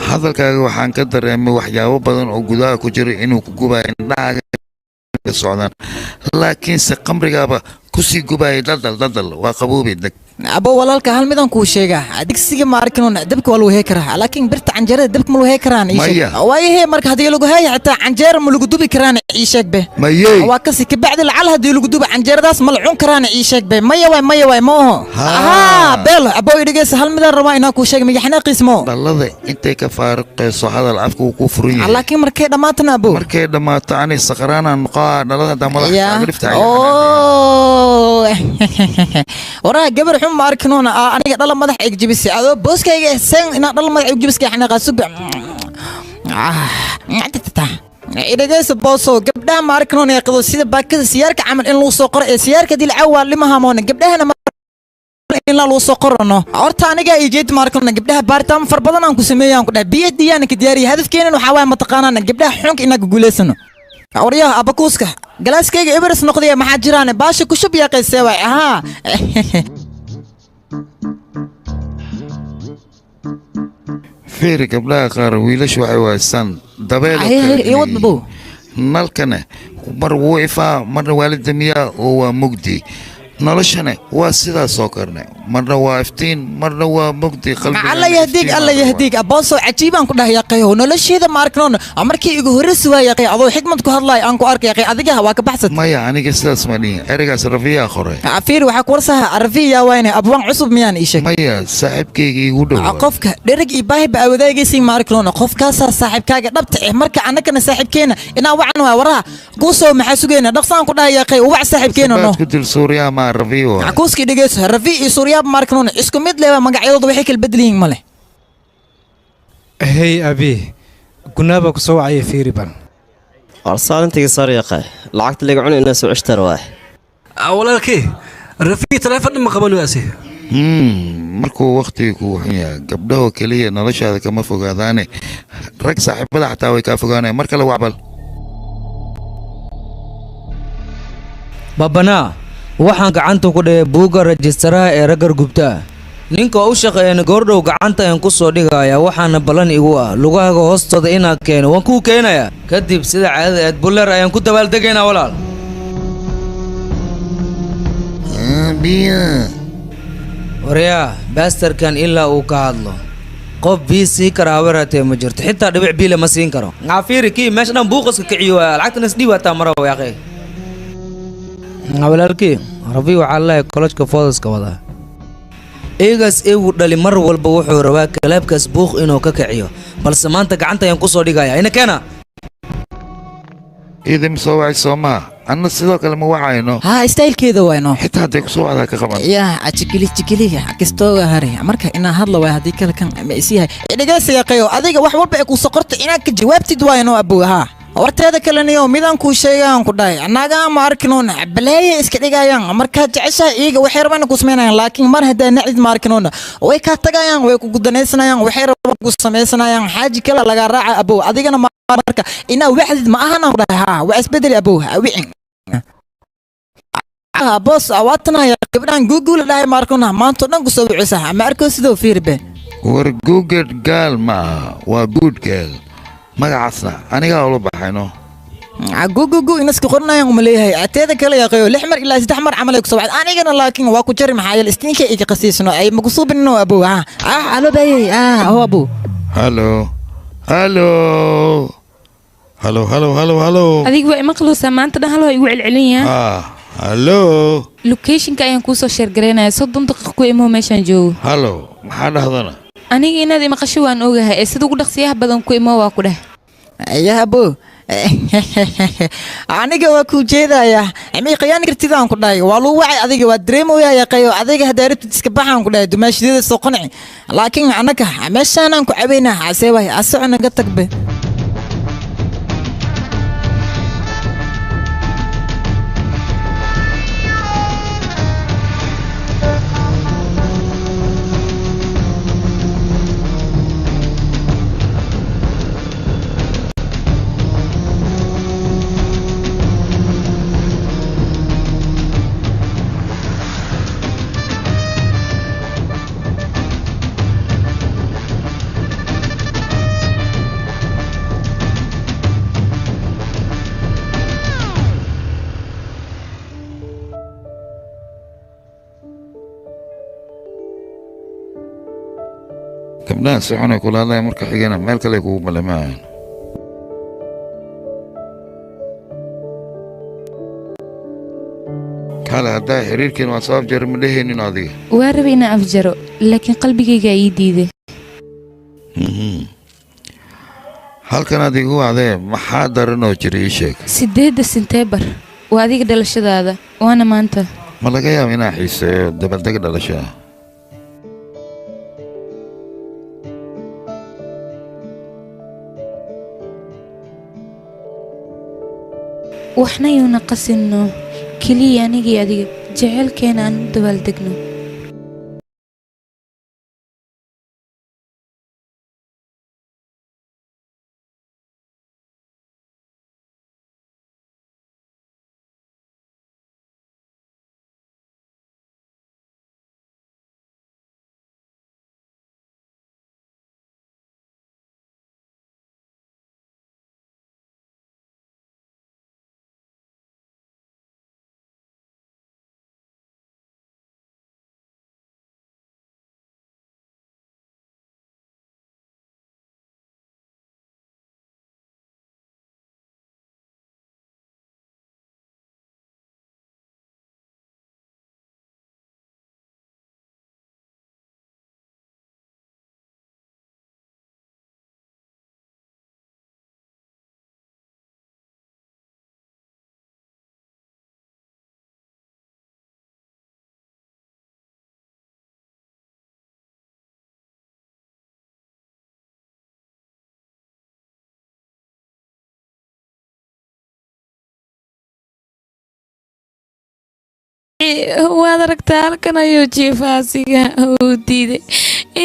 hadalkaaga waxaan ka dareemay waxyaabo badan oo gudaha ku jira inuu ku gubayo indhahaaga ka socdaan laakiin se qamrigaaba ku sii gubayo daldal waa qaboobi dag abo walaalka hal midan ku sheega digsiga ma arkin dabka waa lagu hee karaa laakiin birta canjeerada dabka ma lagu hee karaan waayahe marka hadii lagu heeyo xitaa canjeer ma lagu dubi karaan ii sheeg be waa kasi ka bacdi lacal hadii lagu dubi canjeeradaas ma la cun karaan ii sheeg be maya waay ma oho beel abo idhigeys hal midan rabaa inaan ku sheeg migaxna qismo dhalada intay ka faariqayso hadal afka uu ku furan yahay laakiin markay dhamaatana abo markay dhamaato ani saqraanaan noqaa dhalada damada ka dhiftay waraa gabar ma arkinoona aniga dhala madax ay jibisay adoo booskayga seen ina dhala madax ay jibisay xana qaasuga idagaysa booso gabdhaha ma arkinoona ay qado sida baakada siyaarka camal in lagu soo qoro ee siyaarka dil cawaal limaha moona gabdhahana in la lagu soo qorano horta aniga ay jeed ma arkinoona gabdhaha baaritaan far badan aan ku sameeyaan ku dhahay biyadiyaan ka diyaariyo hadafkeena waxa waay ma taqaanaan gabdhaha xunk inaga guuleysano awriyaha abakuuska galaaskayga ibris noqday maxaa jiraan baasha ku shub yaqaysay waay fiiri gabdhaha qaar wiilashu waxay waystaan dabeelo nalkane mar wuu ifaa marna waalida miyaa oo waa mugdi noloshana waa sidaas oo karne marna waa iftiin marna waa mugdi qalbiga alla yahdiig abooso cajiibaan ku dhahay yaqayo nolosheeda ma arknoon markii igu horreysay waa yaqay adoo xikmad ku hadlay aan ku arkay yaqay adiga waa ka baxsad maya aniga sidaas ma dhihin ereygaas rafiya qoray fiir waxa ku warsaha rafiya wayne abwaan cusub miyaan ii sheeg maya saaxiibkayga igu dhow qofka dhereg iyo baahi ba wadaagaysiin ma arknoon qofkaas saaxiibkaaga dhabta marka anagana saaxiibkeena inaa wacan waa waraha ku soo maxaa sugeena dhaqsaan ku dhahay yaqay wac saaxiibkeena no ku dil suuriya ma rafiyo عكوسكي دقيس رفي سوريا ماركنون اسكو ميد ليبا مقعيدو وحي البدلين ماله هي ابي كنا بك سو عي فيربان ارسال انت صار يا اخي لعقت اللي قعون الناس وعشتر واحد ولكن رفي تلفن ما قبلوا اسي markuu waqtigu waxaya gabdhaha kaliya noloshaada kama fogaadaane rag saaxiibada xataa way ka fogaanay marka la wacbal babana waxaan gacanta ku dhigay buugga rajistaraha ee raggar gubta ninka u shaqeeyana goordhow gacanta ayaan ku soo dhigayaa waxaana ballan igu ah lugahaaga hoostooda inaad keeno waan kuu keenayaa kadib sida caadada eed buller ayaan ku dabaaldegaynaa walaal waryaa baastarkan ilaa uu ka hadlo qof bii sii kara haweeraatee ma jirto xitaa dhibic biile ma siin karo caafiiri kii meesha dhan buuqaska kiciyo lacagtana isdhiib waataa mara yaaqee walaalkii rabi waxaa leeyahay kolojka foodaska wadaa eegaas eegu dhali mar walba wuxuu rabaa kalaabkaas buuq inuu ka kiciyo balse maanta gacanta ayaan ku soo dhigayaa ina keena idin soo wacay soomaa anna sidoo kale ma wacayno istaylkeeda wayno xitaa hadday kusoo wacdaa ka qaban jigili kastooga hari marka inaa hadla waay haddii kale kan ma isyahay dhegeysa yaqayo adiga wax walba ay ku soqorto inaad ka jawaabtid wayno abuu warteeda kaleniyo midaan kuu sheegaan ku dhahay annagaa ma arkinoona baleeye iska dhigayaan markaa jeceshaha iyaga waxay rabaan ku samaynayaan laakiin mar haddaa nacdid ma arkinoona way kaa tagayaan way ku gudanaysanayaan waxay rabaan ku samaysanayaan xaaji kale laga raaca abow adigana marka inaa wacdid ma ahana ku dhahay waa isbedeli abow wicin boos awaatanaya gabdhaan guuguula dhahay ma arkinoona maanta dhan ku soo wicisa ma arko sidoo fiirbe war gugad gaal ma aha waa good gaal magacaasna anigaa ula baxayno gugugu inaska qornayaan uma leeyahay ateeda kale yaqayo 6 mar ilaa 3 mar camal ay ku soo wacd anigana laakiin waa ku jari maxaa yeelay istinka ay ka qasiisno ay ma ku suubinno abo alo bayay ho abo halo halo halo halo halo halo adigu waa maqluusa maanta dhan halo igu celcelinayaan halo locationka ayaan kuu soo share gareynaya 30 daqiiqo ku imo meeshan joogo halo maxaa dhahdana aniga inaad maqasho waan ogahay ee sida ugu dhaqsiyaha badan ku imo waa ku dheh ayaa abo aniga waa ku jeedaya ami qiyaan kartidaan ku dhaay waa loo wacay adiga waa dareemoyaa yaqayo adiga hadaaribta iska baxaan ku dhaay dumaashidada soo qanci laakiin anaka meeshaan aan ku cabeynaa asee way asoo naga tagbe gabdhaha si xun ay kula hadlayan marka xigana meel kale kugu balamaan kale haddaa xiriirkeen waa sabab jar ma dheheenin adiga waa rabay inaan afjaro laakiin qalbigayga ii diiday halkan aad igu wacdee maxaa daranoo jira ii sheeg 8 Sebtembar waa adiga dhalashadaada waana maanta ma laga yaabo inaan xiiseeyo dabaaldega dhalashada waxna yuuna qasinno keliya anigii adiga jecelkeena aan u dabaaldegno waad aragtaa halkan ayuu jiifaasiga uu diiday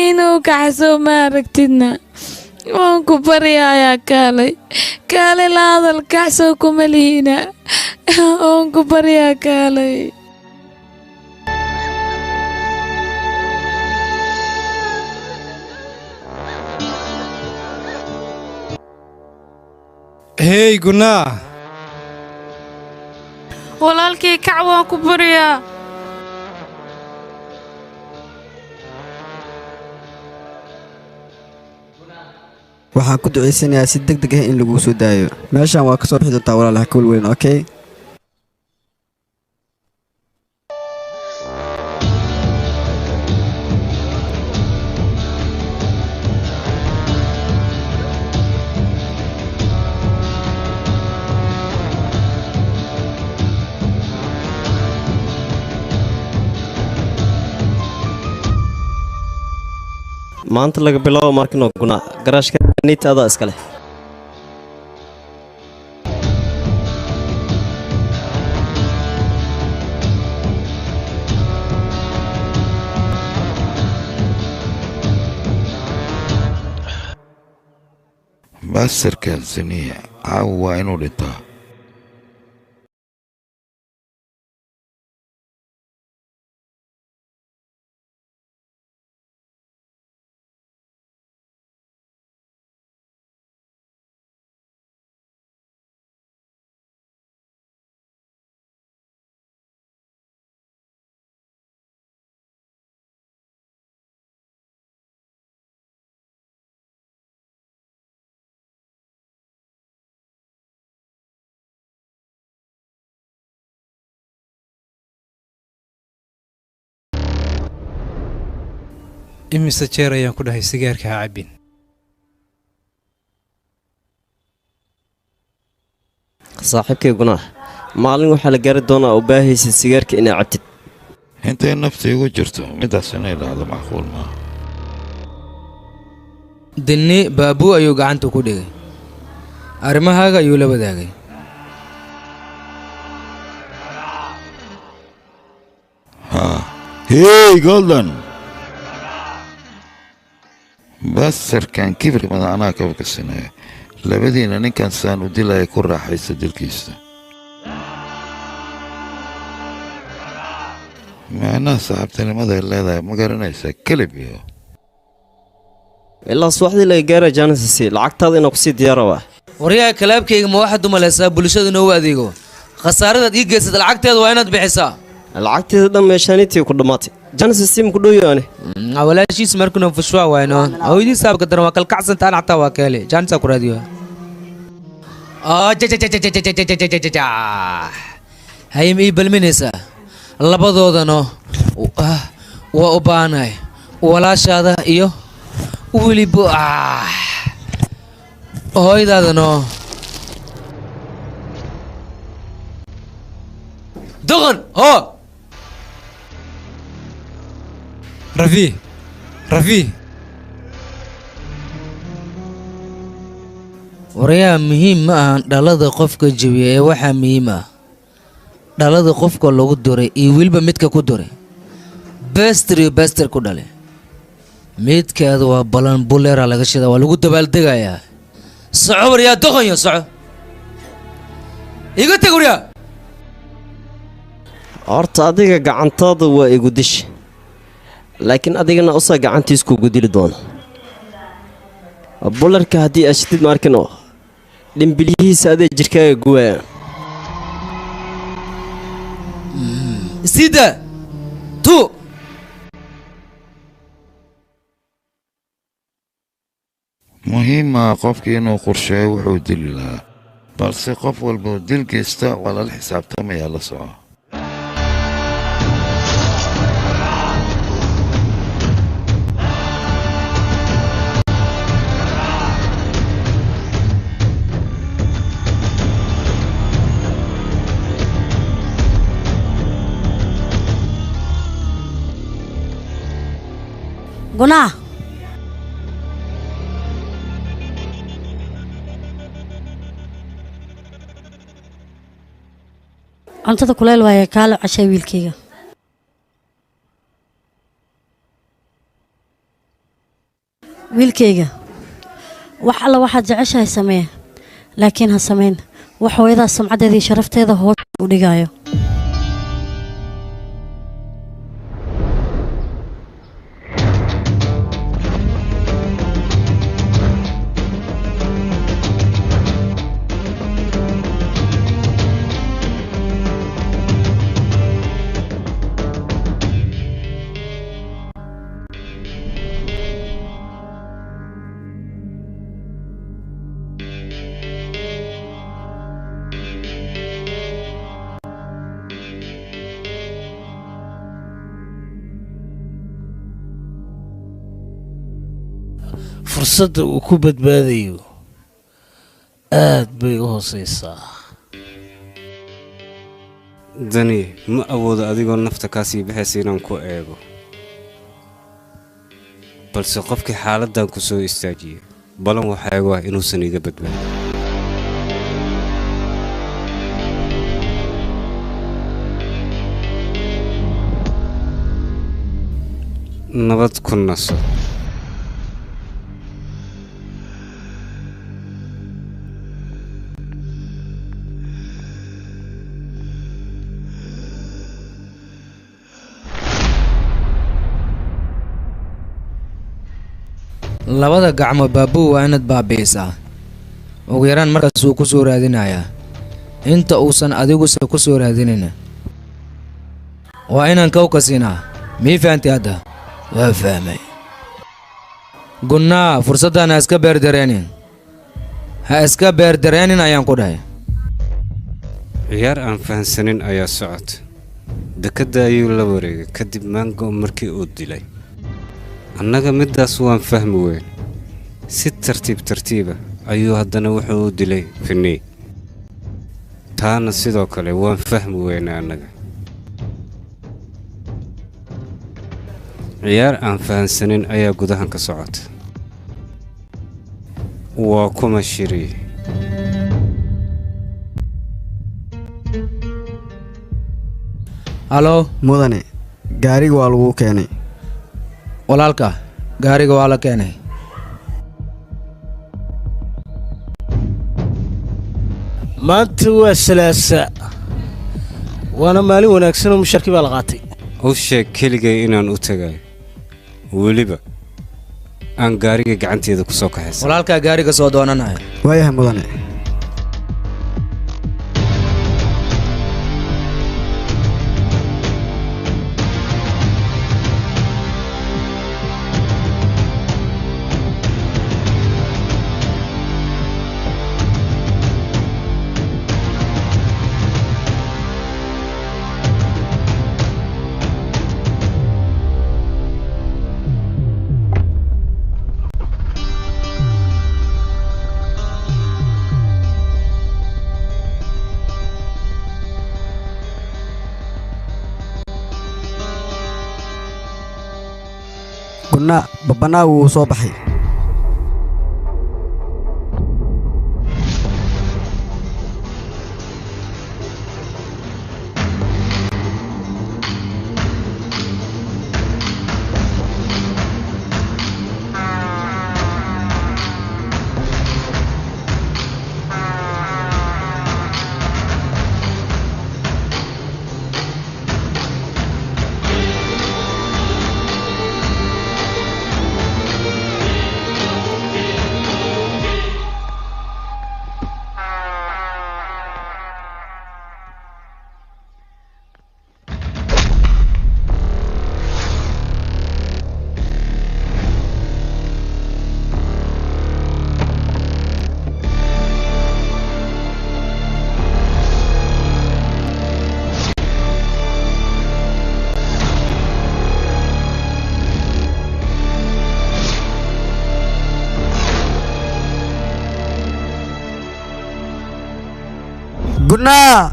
inuu kacso ma aragtidna waan ku baryayaa kaalay la hadal kacso kuma lihina waan ku baryaa kaalay hey gunaa walaalkii kac waan ku baryaa waxaan ku ducaysanayaa si degdeg ah in lagu soo daayo meeshaan waa ka soo bixi doontaa walaalaha ka welweyn okay maanta laga bilaabo markino guna garaashka niitaada iska leh masterkan saniya caawa waa inuu dhintaa imise jeer ayaan ku dhahay sigaarka ha cabbin saaxiibkayguna maalin waxaa la gaari doonaa u baahaysa sigaarka inaad cabtid intay nafta igu jirto midaas inay dhacdo macquul maaha dinni baabuu ayuu gacanta ku dhigay arrimahaaga ayuu la wadaagay hey golden basarkan kibri mada anaa kaba kasinaya labadiina ninkan saan u dilaya ku raaxaysa dilkiisa macnaha saaxiibtinimaday leedahay ma garanaysaa kelib iyo ilaa subaxdii laga gaara jaanisisi lacagtaada inaa kusii diyaaraba waryaha kalaabkayga ma waxaad u malaysaa bulshada inoogu adeego khasaaradaad ii geysad lacagteeda waa inaad bixisaa lacagteeda dhan meeshaanitii ku dhammaatay jaanisisi ma ku dhowyaane walaashiis markuna fushwaa wayno hooyadii saabka daran waa kalkacsantaan xataa waa keele jaanisaa ku raadiyo hayim ii balminaysaa labadoodano waa u baanahay walaashaada iyo weliba hooyadaadano doqon hoo rafii warayaa muhiim ma ahan dhalada qofka jebiya ee waxaa muhiim ah dhalada qofka lagu duray iyo weliba midka ku duray bester iyo bester ku dhale midkaada waa balan buleera laga shida waa lagu dabaaldegayaa soco waryaa doqonyo soco iga teg waryaa horta adiga gacantaada waa igu dish laakiin adigana usaa gacantiis kugu dili doono bularka haddii ashidid maarkin oo dhimbilyihiisa adee jirkaaga guwaaya sida tu muhiima qofkii inuu qorsheeyo wuxuu dili lahaa balse qof walba dil geysta waa lala xisaabtamayaa la soco gunaa cuntada kuleel waaye kaalo cashay wiilkayga wiilkayga wax alla waxaad jeceshahay samee laakiin ha samayn wax hooyadaa sumcaddeeda iyo sharafteeda hoos u dhigaayo fursadda uu ku badbaadayo aad bay u hoosaysaa dani ma awoodo adigoo nafta kaa sii baxaysa inaan ku eego balse qofkii xaaladdan ku soo istaajiyey balan waxaagu ah inuusan iga badbaadin nabad ku naso labada gacmo baabuu waa inaad baabi'isaa ugu yaraan markaas wuu ku soo raadinayaa inta uusan adiguse ku soo raadinayna waa inaan kow ka siinaa mii fahanti hadda waa fahmay gunnaa fursaddan ha iska beerdareenin ha iska beerdareenin ayaan ku dhahay ciyaar aan fahansanin ayaa socota dekadda ayuu la wareegay kadib maango markii uu dilay annaga middaas waan fahmi weyn si tartiib tartiiba ayuu haddana wuxuu u dilay finney taana sidoo kale waan fahmi weynay annaga ciyaar aan fahansanin ayaa gudahan ka socota waa kuma shiri halo mudane gaariga waa lagu keenay walaalka gaariga waa la keenay maanta waa salaasa waana maalin wanaagsan oo musharki baa la qaatay u sheeg keligay inaan u tagayo weliba aan gaariga gacanteeda ku soo kaxaysan walaalkaa gaariga soo doonanaya waayahay mudane babanaa wuu soo baxay gunaa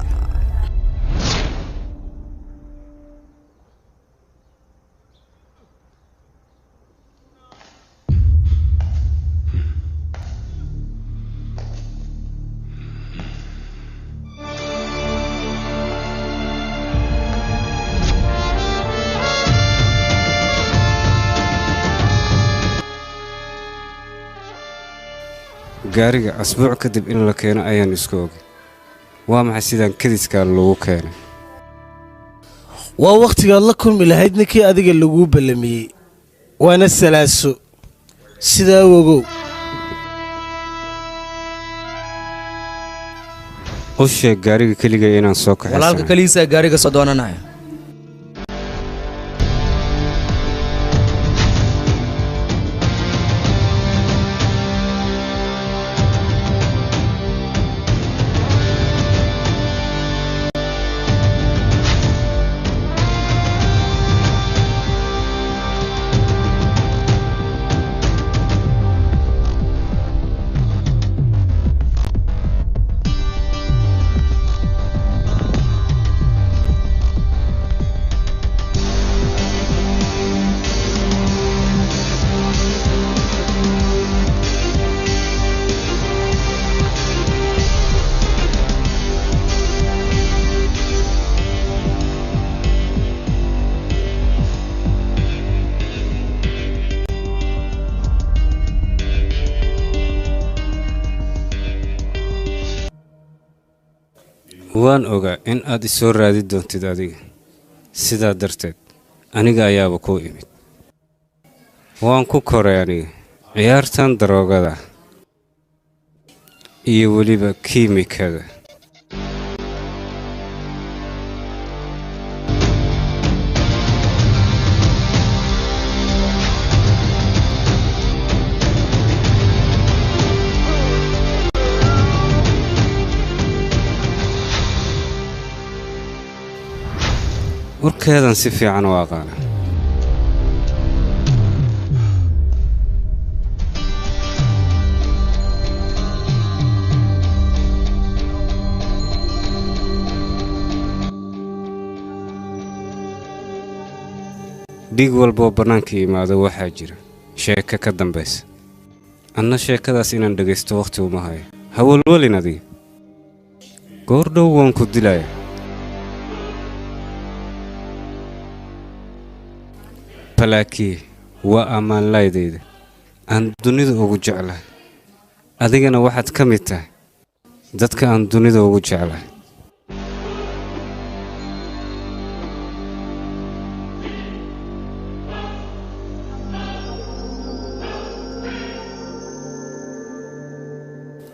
gaariga asbuuc kadib in la keeno ayaan isku ogay waa maxay sidaan kadiskaa loogu keenay waa wakhtigaad la kulmi lahayd ninkii adiga laguu ballamiyey waana salaaso sidaa wogow u sheeg gaariga keligay inaan soo kaxaysan walaalka kaliisa gaariga soo doonanaya waan ogaa in aad i soo raadi doontid adiga sidaa darteed aniga ayaaba kuu imid waan ku koray aniga ciyaartan daroogada iyo weliba kiimikada warkeedan si fiican u aqaana dhiig walboo bannaanka yimaado waxaa jira sheeko ka dambaysa anna sheekadaas inaan dhegaysto wakhti uma hayo hawalwalin adiga goordhow waan ku dilaya balaakii waa ammaanlaydayda aan dunida ugu jeclahay adigana waxaad ka mid tahay dadka aan dunida ugu jeclahay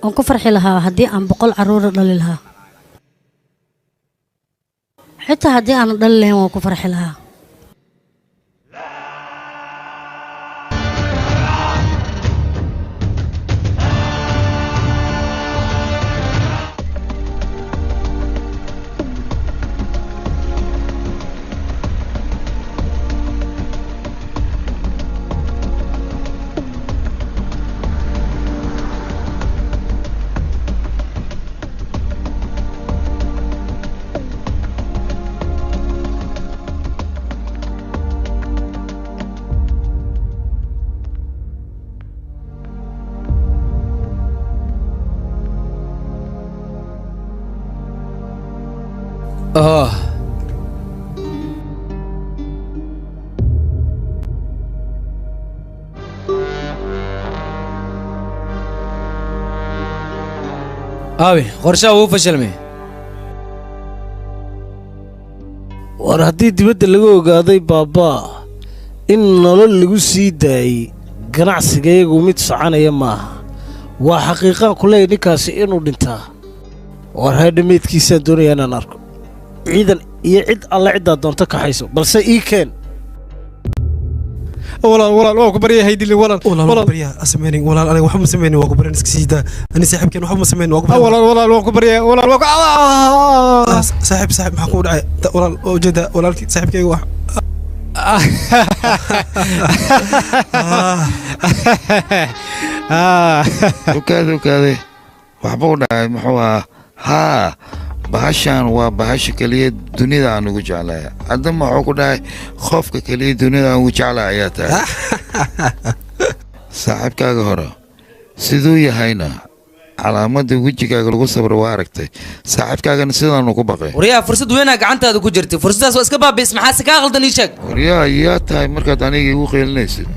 waan ku farxi lahaa haddii aan 100 carruur dhali lahaa xitaa haddii aan dhali lahayn waan ku farxi lahaa aabi qorshaha wuu fashilmay war haddii dibadda laga ogaaday baabaa in nolol lagu sii daayey ganacsigayagu mid soconaya maaha waa xaqiiqaan ku leeyahy ninkaasi inuu dhintaa war haydhameedkiisaan doonayaa inaan arko ciidan iyo cid alle ciddaa doonto kaxayso balse ii keen walaal waa ku baryaa haydili walaal baryaa asmeenin walaal aniga waxba ma sameynin waa ku baryan iska sii daa ani saaxiibkeen waxba ma sameynin waa ku baryaa walaal waa ku baryaa walaal waa ku saaxiib maxaa ku dhacay walaal oo jeeda walaalkii saaxiibkeyga wax ogaade waxba u dhacay muxuu ahaa haa bahashaan waa bahasha keliya dunida aan ugu jeclahay haddama wuxuu ku dhahay qofka keliya dunida aan ugu jeclahay ayaa tahay saaxiibkaaga hore siduu yahayna calaamadda wejigaaga lagu sabro waa aragtay saaxiibkaagana sidaanu ku baqay waryaa fursad weynaa gacantaada ku jirtay fursadaas waa iska baabiis maxaa si kaa qaldan ii sheeg waryaa yaa tahay markaad aniga igu qeelinaysid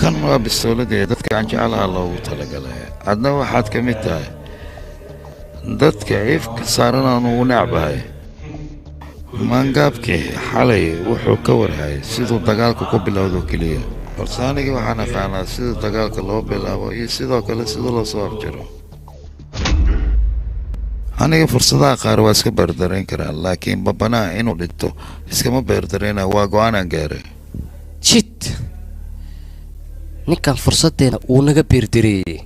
kan waa bistooladii dadka aan jeclaha loogu talagalay adna waxaad ka mid tahay dadka ciifka saaran aan ugu necbahay maangaabkii xalay wuxuu ka warhayay siduu dagaalka ku bilowdo keliya balse aniga waxaan aqaanaa sida dagaalka loo bilaabo iyo sidoo kale sida loo soo afjaro aniga fursadaha qaar waa iska beerdarayn karaa laakiin babanaha inuu dhinto iskama beerdarayna waa go'aanaan gaaray jid ninkan fursaddeena uu naga beerdareeyey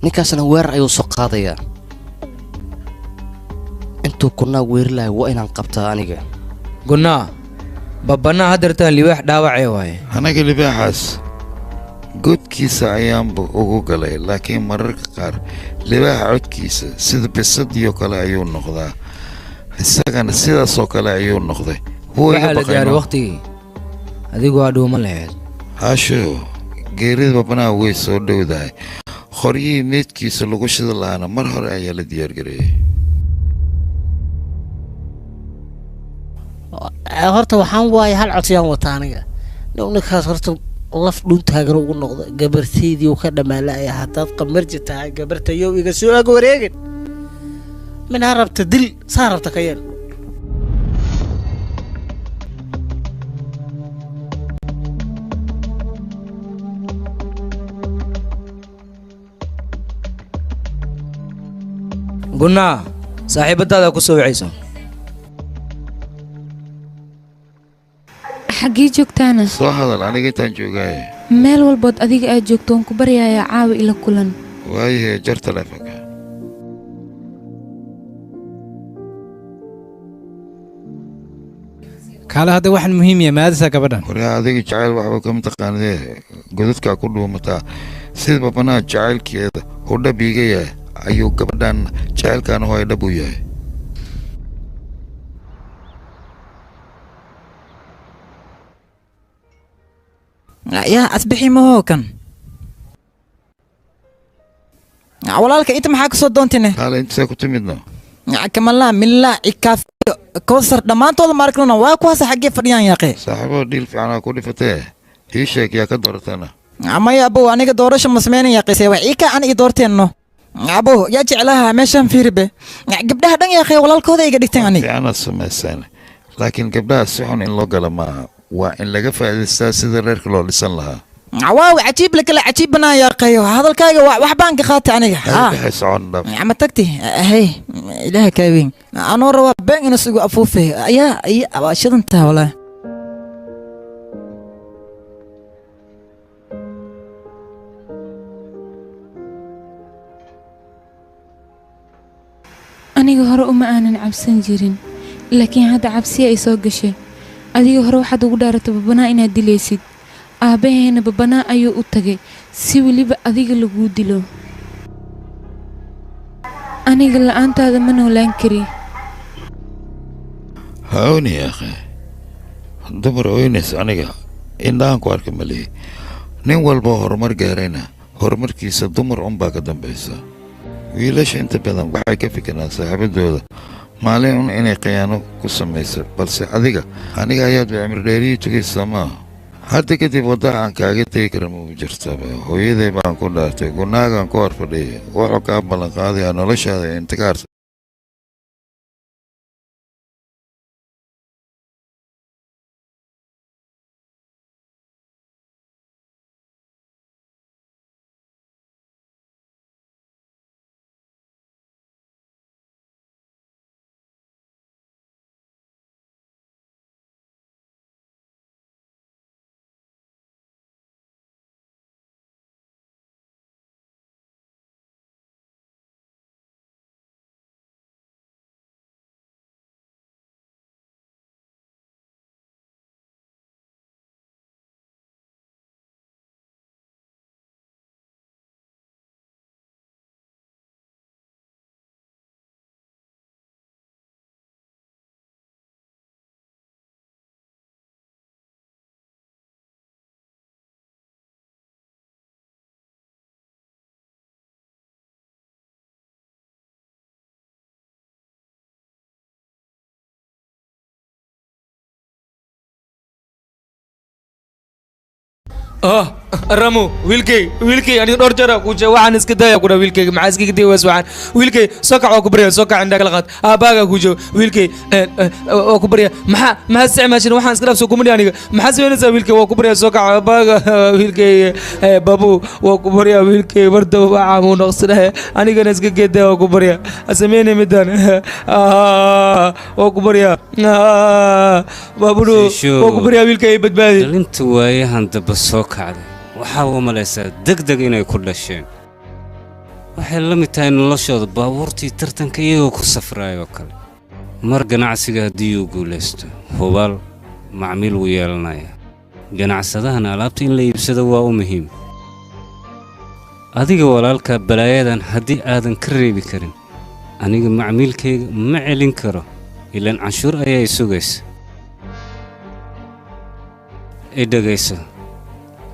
ninkaasna weerar ayuu soo qaadayaa intuu kunnaa weeri lahay waa inaan qabtaa aniga gunnaa babbanaa haddeertaan libaax dhaawacee waaye anaga libaaxaas godkiisa ayaanba ugu galay laakiin mararka qaar libaaxa codkiisa sida bisadiyo kale ayuu noqdaa isagana sidaasoo kale ayuu noqday waxaa la gaaray wakhtigii adigu waa dhuuman lahayd haasho geerida babanaha way soo dhowdahay qoryihii meydkiisa lagu shida lahaana mar hore ayaa la diyaargareeyey horta waxaan waaye hal codsiyaan wata aniga ninkaas horta laf dhuntaagan ugu noqda gabartaydii uu ka dhamaalaya haddaad qamarji tahay gabartayow iga soo ag wareegin minaa rabta dil saa rabta ka yeel gunnaa saaxiibadaada ku soo wicayso xaggii joogtaana soo hadal aniga intaan joogaaye meel walbood adiga aad joogto waan ku baryayaa caawa ila kulan waayahe jar taleefonka kaale hadda waxaan muhiim yahay maadisa gabadhan waryaa adiga jacayl waxba kama taqaanidee godadkaa ku dhuumataa sida babanaha jacaylkeeda uu dhab iiga yahay ayuu gabadhan jacaylkaana hooy dhab u yahay yaa asbixi mahoo kan walaalka inta maxaa kasoo doontine kaale intasee ku timidno kamalaa milaa cikaafiyo kowsar dhammaantooda maarklona waa kuwaasa xaggee fadhiyaan yaaqee saaxiiboo dhiil fiicanaa ku dhifatee ii sheeg yaa ka dooratana maya abow aniga doorasho ma sameynan yaaqeese wax ii kaa an ii doorteenno abow yaa jeclaha meeshaan fiiribe gabdhaha dhan yaaqee walaalkooda iga dhigteen aniga fiicanaad samaysaan laakiin gabdhaha si xun in loo gala maaha waa in laga faa'iidaystaa sida reerka loo dhisan lahaa waaw cajiib la kale cajiib banaa yaaqeeyo hadalkaaga wax baan ka qaatay aniga waxay socon dhab ma tagti hey ilaaha kaaweyn anoo rabaa been ina sugu afuufay ayaa shidantaa walaa aniga hore uma aanan cabsan jirin laakiin hadda cabsiya ay soo gashay adiga hore waxaad ugu dhaaratay babanaa inaad dilaysid aabbaheena babanaa ayuu u tagay si weliba adiga laguu dilo aniga la'aantaada ma noolaan kari hawni yaaqe dumar oynays aniga indhahan ku arka malihi nin walba horumar gaarayna horumarkiisa dumar unbaa ka dambaysa wiilasha inta badan waxay ka fikiraan saaxiibadooda maalin un inay khiyaano ku samayso balse aniga ayaad cimridheerihii tugaysaa maaha hadda kadib wadda aan kaaga tegi kara mau jirtaba hooyaday baan ku dhaartay gunaagaan ku horfadhiyay wuxuu kaa ballanqaadayaa noloshaada intikaarta رامو ويلكي أنا دور جرا كوجا وعن إسكدايا كودا ويلكي مع إسكدي واسوعن ويلكي سوكا وكبريا سوكا عندك لغات باغا كوجا ويلكي وكبريا ما هسه ماشي وحن إسكداف سوكو مني ما حسب نسا ويلكي وكبريا سوكا باغا ويلكي بابو وكبريا ويلكي برضو عامو نقصنا أنا كان إسكدي وكبريا أسميني مدان وكبريا بابو وكبريا ويلكي بدبادي انت waayahan daba soo kacday waxaa u malaysaa degdeg inay ku dhasheen waxay la mid tahay noloshooda baabuurtii tartanka iyagoo ku safraayoo kale mar ganacsiga haddii uu guulaysto hubaal macmiil wuu yeelanaya ganacsadahan alaabta in la iibsado waa u muhiim adiga walaalka balaayadan haddii aadan ka reebi karin aniga macmiilkayga ma celin karo ilaan canshuur ayaa sugaysa dhagayso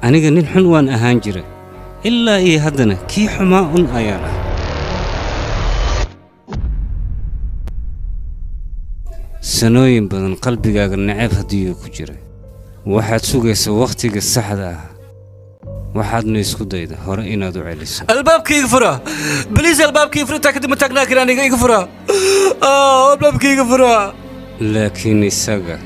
aniga nin xun waan ahaan jiray ilaa iyo haddana kii xumaa un ayaan ah sanooyin badan qalbigaaga nacab haddii uu ku jiray waxaad sugaysaa wakhtiga saxda ah waxaadna isku dayda hore inaad u celiso albaabkayga fura baliis albaabkayga fura kadib ma taagnaa karaan iga fura albaabkayga fura laakiin isaga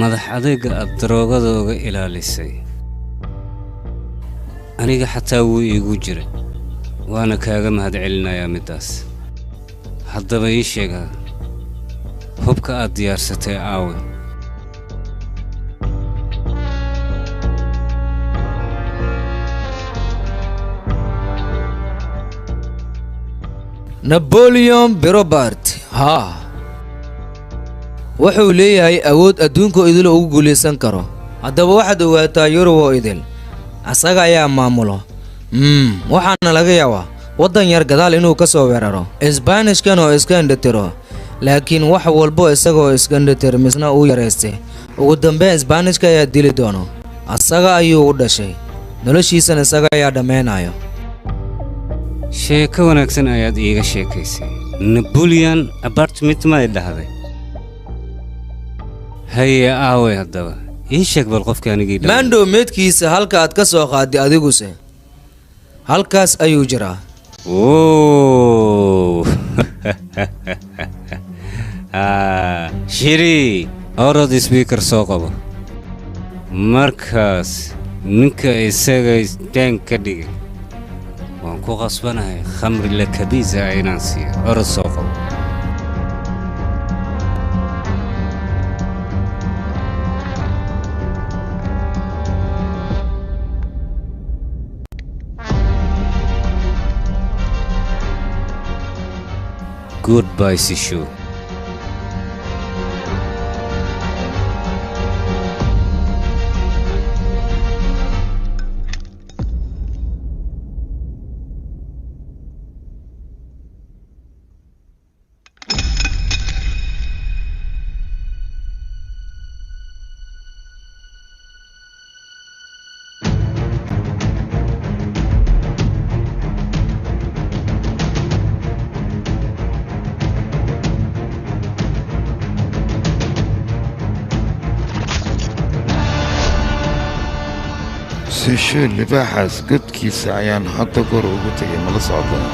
madax adayga aad daroogada uga ilaalisay aniga xataa wuu iigu jiray waana kaaga mahadcelinayaa middaas haddaba ii sheega hubka aad diyaarsatay aawe napoleon bonaparte wuxuu leeyahay awood adduunka idil ugu guulaysan karo haddaba waxaad ogaataa yurub oo idil asaga ayaa maamulo waxaana laga yaabaa waddan yar gadaal inuu ka soo weeraro isbaanishkan oo iska indhatiro laakiin wax walbo isagoo iska indhatir misna uu yaraystay ugu dambeyn isbaanishka ayaa dili doono asaga ayuu u dhashay noloshiisana isaga ayaa dhammaynayo sheeko wanaagsan ayaad iiga sheekaysay napoleon apartment ma dhahday haye aawe haddaba ii sheeg bal qofka anigii mando meedkiisa halka aad ka soo qaaday adiguse halkaas ayuu jiraa shiri orod speaker soo qabo markaas ninka isaga istaan ka dhigay waan ku qasbanahay khamri la kabiisa inaan siiyo orod soo qabo Goodbye, Sishu. sisho libaaxaas godkiisa ayaan hadda goor ugu tegay mala socdaa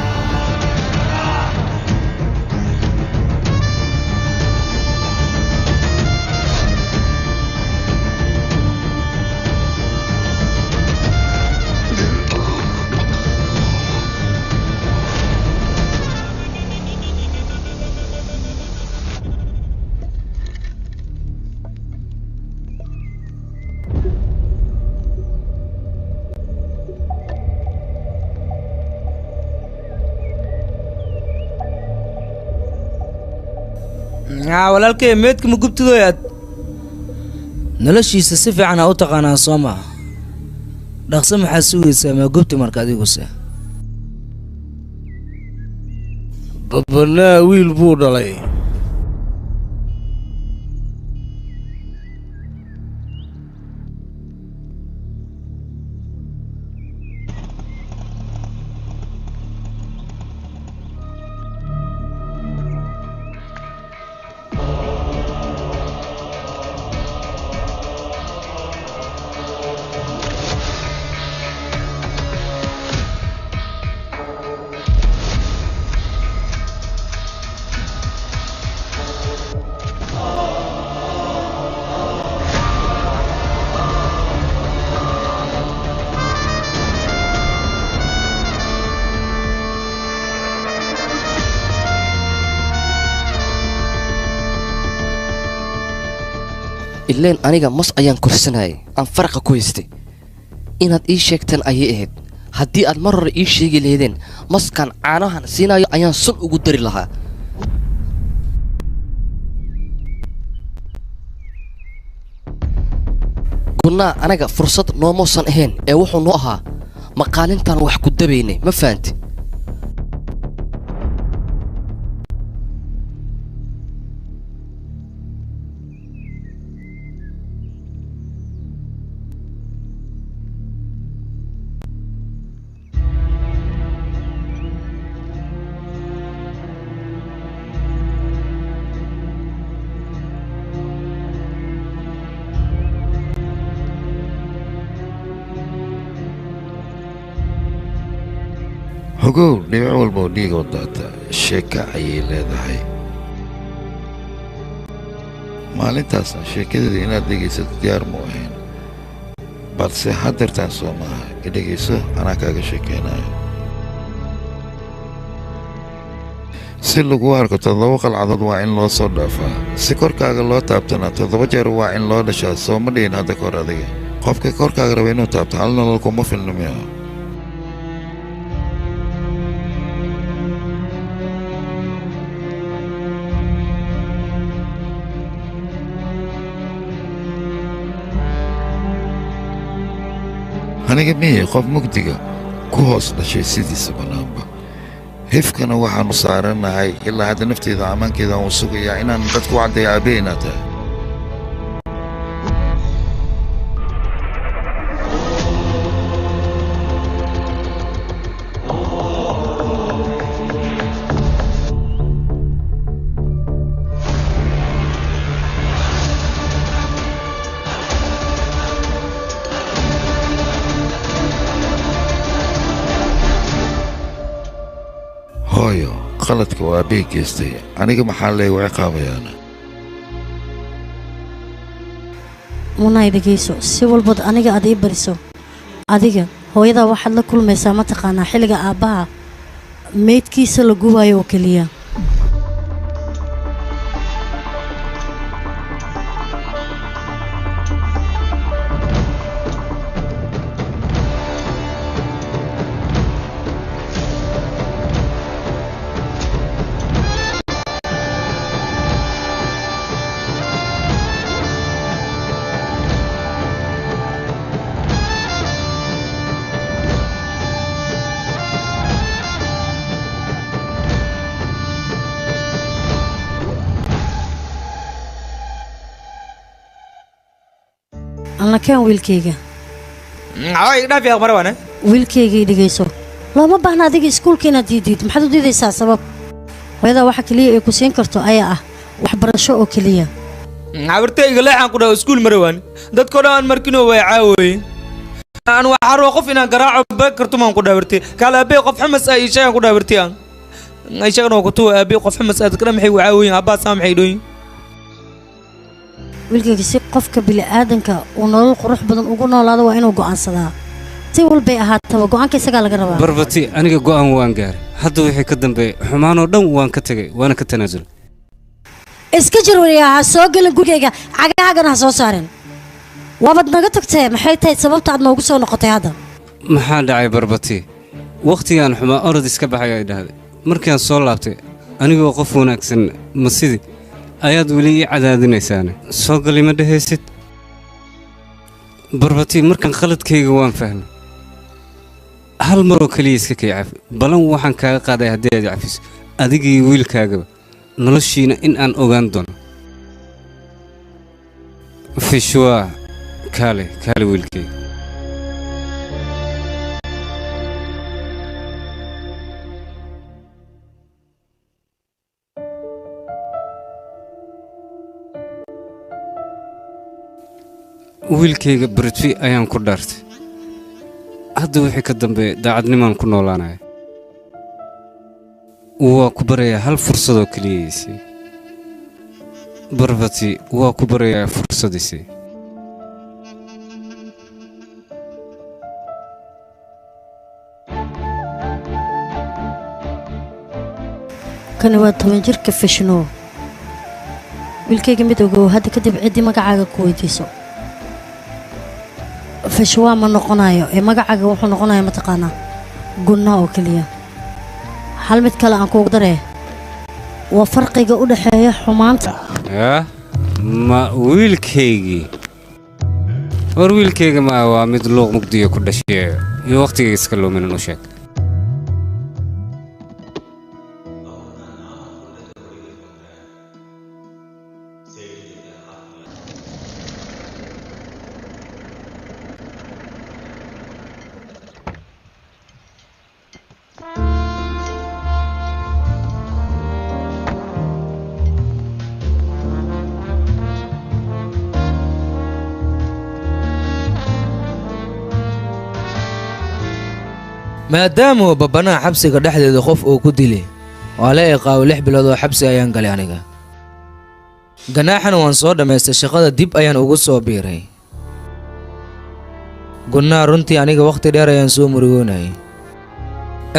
walaalkay meedka ma gubtidooyaad noloshiisa si fiican aa u taqaanaa soo maa dhaqso maxaad sugaysaa maa gubti marka adiguse babanaa wiil buu dhalay ileen aniga mas ayaan korsanayay aan faraqa ku haystay inaad ii sheegtaan ayay ahayd haddii aad mar hore ii sheegi lahaydeen maskan caanahan siinayo ayaan sun ugu dari lahaa gunnaa anaga fursad noomuusan ahayn ee wuxuu noo ahaa maqaalintaan wax ku dabaynay ma fahanti hogow dhibic walba oo dhiiga wadaata sheeka ayay leedahay maalintaasna sheekadeeda inaad dhegaysato diyaar mu ahayn balse haddeertaan soo maaha ka dhegayso anaa kaaga sheekaynayo si lagu arko 7 qalcadood waa in loo soo dhaafaa si korkaaga loo taabtana 7 jeer waa in loo dhashaa soo ma dhihin hadda kahor adiga qofka korkaaga raba inuu taabto hal nolol kuma filna miya aniga miyay qof mugdiga ku hoos dhashay sidiisa bannaanba hifkana waxaannu saaranahay ilaa hadda nafteeda ammaankeeda aan u sugayaa inaan dadku caddeeya aabbee inaad tahay hooyo qaladka waa abbey geystay aniga maxaa leegu ciqaabayaana munay dhegayso si walbad aniga aad ii bariso adiga hooyadaa waxaad la kulmaysaa mataqaanaa xilliga aabbaha meydkiisa la gubaayo oo keliya أنا كان ويلكيجا عاي دافع يا مروان ويلكيجي دقيسو لو ما بحنا دقي سكول كنا ديديد محدود ديدي ساعة سبب وهذا واحد كلية يكوسين كرتو أيه وحبرشو أو كلية عبرتي قال عن كده سكول مروان دت كده أن مركنه ويعاوي أنا وحرو قف إن قراع بكرتو ما كده عبرتي قال أبي قف حمس أي شيء كده عبرتي أي شيء أنا كتو أبي قف حمس أتكلم حي وعاوي أبا سام حيدوي wiilkayga si qofka bini'aadanka uu nolol qurux badan ugu noolaado waa inuu go'aansadaa si walbay ahaataba go'aanka isagaa laga rabaa barbati aniga go'aan waan gaaray hadda wixii ka dambeeyay xumaanoo dhan waan ka tegay waana ka tanaasulay iska jir wariyaa ha soo gelin gurigayga cagahaagana ha soo saaren waabad naga tagtee maxay tahay sababta aad noogu soo noqotay hadda maxaa dhacay barbati wakhtigaan xumaa orod iska baxay ay dhahday markaan soo laabtay anigoo qof wanaagsan ma sidii ayaad weli ii cadaadinaysaane soo galay ma dhehaysid barbati markan khaladkayga waan fahmay hal maroo keliya iska kay cafi balan waxaan kaaga qaaday haddii aad cafiso adigii wiilkaagaba noloshiina in aan ogaan doono fishwaa kaale wiilkayga wiilkayga britfi ayaan ku dhaartay hadda wixii ka dambeeya daacadnimaan ku noolaanaya waa ku barayaa hal fursadoo keliyaysay barbati waa ku barayaa fursadiisii kani waa 10 jirka fishno wiilkayga mid ogow hadda kadib ciddii magacaaga ku weydiiso fashwaa ma noqonayo ee magacaaga wuxuu noqonaya mataqaanaa gunna oo keliya hal mid kale aan kuugu daree waa farqiga u dhexeeya xumaanta ma wiilkaygii war wiilkayga ma waa mid luuq mugdiyo ku dhashay iyo waqtigayga iska luuminan u sheeg maadaama babanaha xabsiga dhexdeeda qof uu ku dilay waa la iqaawo 6 bilood oo xabsi ayaan galay aniga ganaaxana waan soo dhammaystay shaqada dib ayaan ugu soo biiray gunnaa runtii aniga wakhti dheer ayaan soo murugoonayay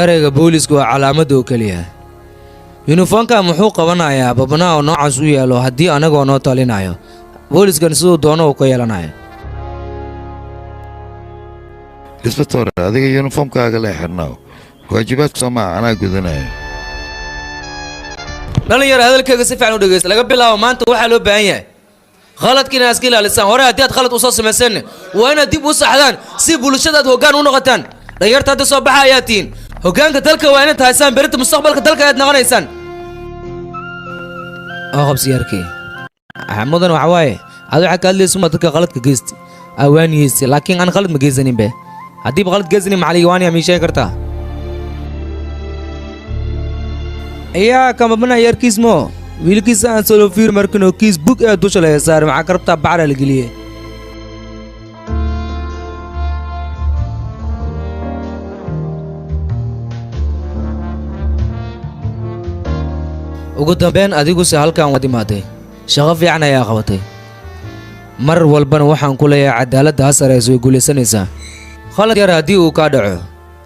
ereyga booliisku waa calaamad oo keliya yunifoonka muxuu qabanayaa babanaha oo noocaas u yaalo haddii anagoo noo talinayo booliskan siduu doono uu ka yeelanayo isbatoore adiga yunifoomkaaga lee xirnaaw waajibaadka soomaa anaa gudanaya dhalinyaro hadalkayga si fiican u dhegaysta laga bilaabo maanta waxaa loo baahan yahay khaladkiina aad iska ilaalisaan hore haddii aad khalad u soo samayseenna waa inaad dib u saxdaan si bulshadaad hoggaan u noqotaan dhalinyarta hadda soo baxa ayaa tihiin hoggaanka dalka waa inaad haysaan berinta mustaqbalka dalka ayaad noqonaysaan oo qabsiyaarkii mudan waxa waaye aad waxaa ka hadlaysa uma dadka khaladka geysta awaaniyeysa laakiin aan khalad ma geysaninbe haddiiba khalad geysanin macaliga waaniya mii sheegi kartaa ayaa kamabana yarkiis moo wiilkiisa aan solo fiir markinoo kiis bug ee dusha laga saar maxaa ka rabtaa bacra la geliyey ugu dambeyn adiguse halkan waad imaaday shaqo fiican ayaa qabatay mar walbana waxaan ku leeyahay cadaaladda ha sarayso way guulaysanaysaa khalad yar haddii uu kaa dhaco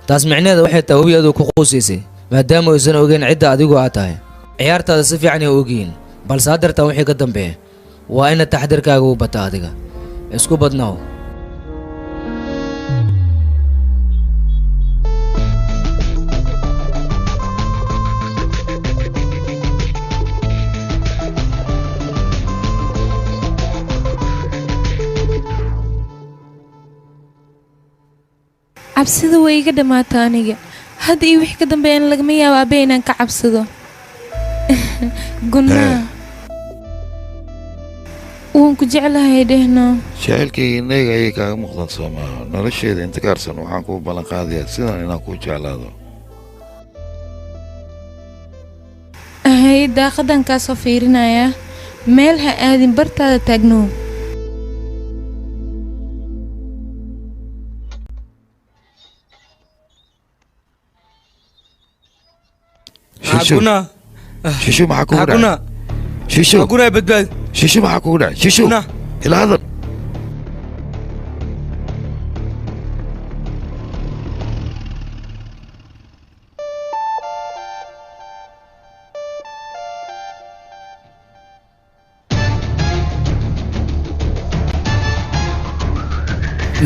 taas micneheeda waxay tahay webiyadu ku quusaysay maadaama aysan ogeyn cidda adigu aad tahay ciyaartaada si fiican ay ogyihiin balse haddeertaan wixii ka dambeeya waa ina taxdirkaaga u bata adiga isku badnaaw cabsida way iga dhammaata aniga hadda iyo wixii ka dambeeyana lagama yaabo aabbe inaan ka cabsado gunnaa waan ku jeclahay dhehno jacaylkayga inayga ayay kaaga muuqdaan soo maaha nolosheeda inta kaarsan waxaan kuu ballan qaadayaa sidan inaan kuu jeclaado ahay daaqadan kaa soo fiirinayaa meel ha aadin bartaada taagnow شيشو maxaa kugu dhacay شيشو aguna badbaad شيشو maxaa kugu dhacay شيشو ila hadal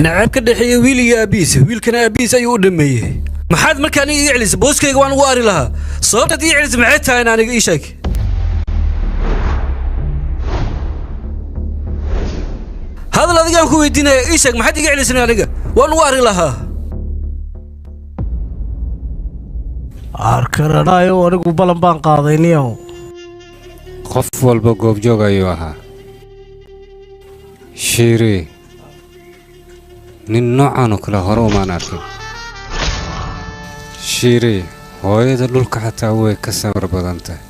nacab ka dhaxeeya wiil iyo aabiisa wiilkana aabiisa ayuu u dhameeyey maxaad markaa aniga ii celisay booskayga waan ugu ari lahaa sababtaad ii celisay maxay tahay in aniga ii sheeg hadal adigaan ku weydiinaya ii sheeg maxaad iga celisay aniga waan ugu ari lahaa arkaranaayo anigu balan baan qaaday niyow qof walba goobjoog ayuu ahaa shiiri nin noocan oo kale hore umaan arkin shiiri hooyada dhulka xataa way ka samar badan tahay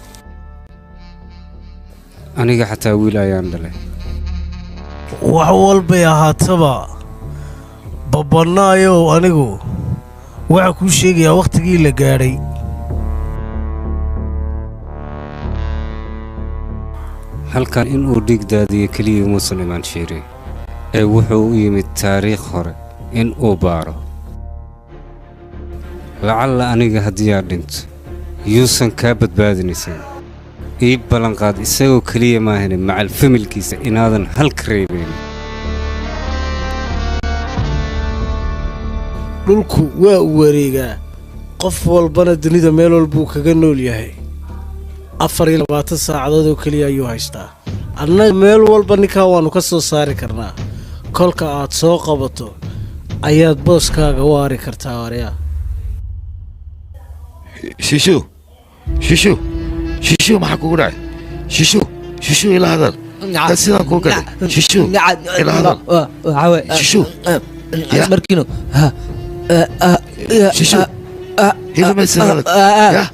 aniga xataa wiil ayaan dhalay wax walbay ahaataba babanaayow anigu waxaa kuu sheegayaa wakhtigii la gaadhay halkan inuu dhiig daadiyo keliya muusan imaan shiiri ee wuxuu u yimid taariikh hore in uu baaro lacalla aniga haddii aad dhinto yuusan kaa badbaadinaysan ii ballanqaad isagoo keliya maahane macal familkiisa inaadan halka reebeen. dhulku waa u wareegaa qof walbana dunida meel walbuu kaga nool yahay 24 saacadood oo keliya ayuu haystaa annaga meel walba ninkaa waannu ka soo saari karnaa kolka aad soo qabato ayaad booskaaga u aari kartaa waryaa shishu maxaa kugu dhacay shishu ila hadal dad sidaan kuu gaday shishu ila hadal shishu markiino shishu hidamaysa hadal ya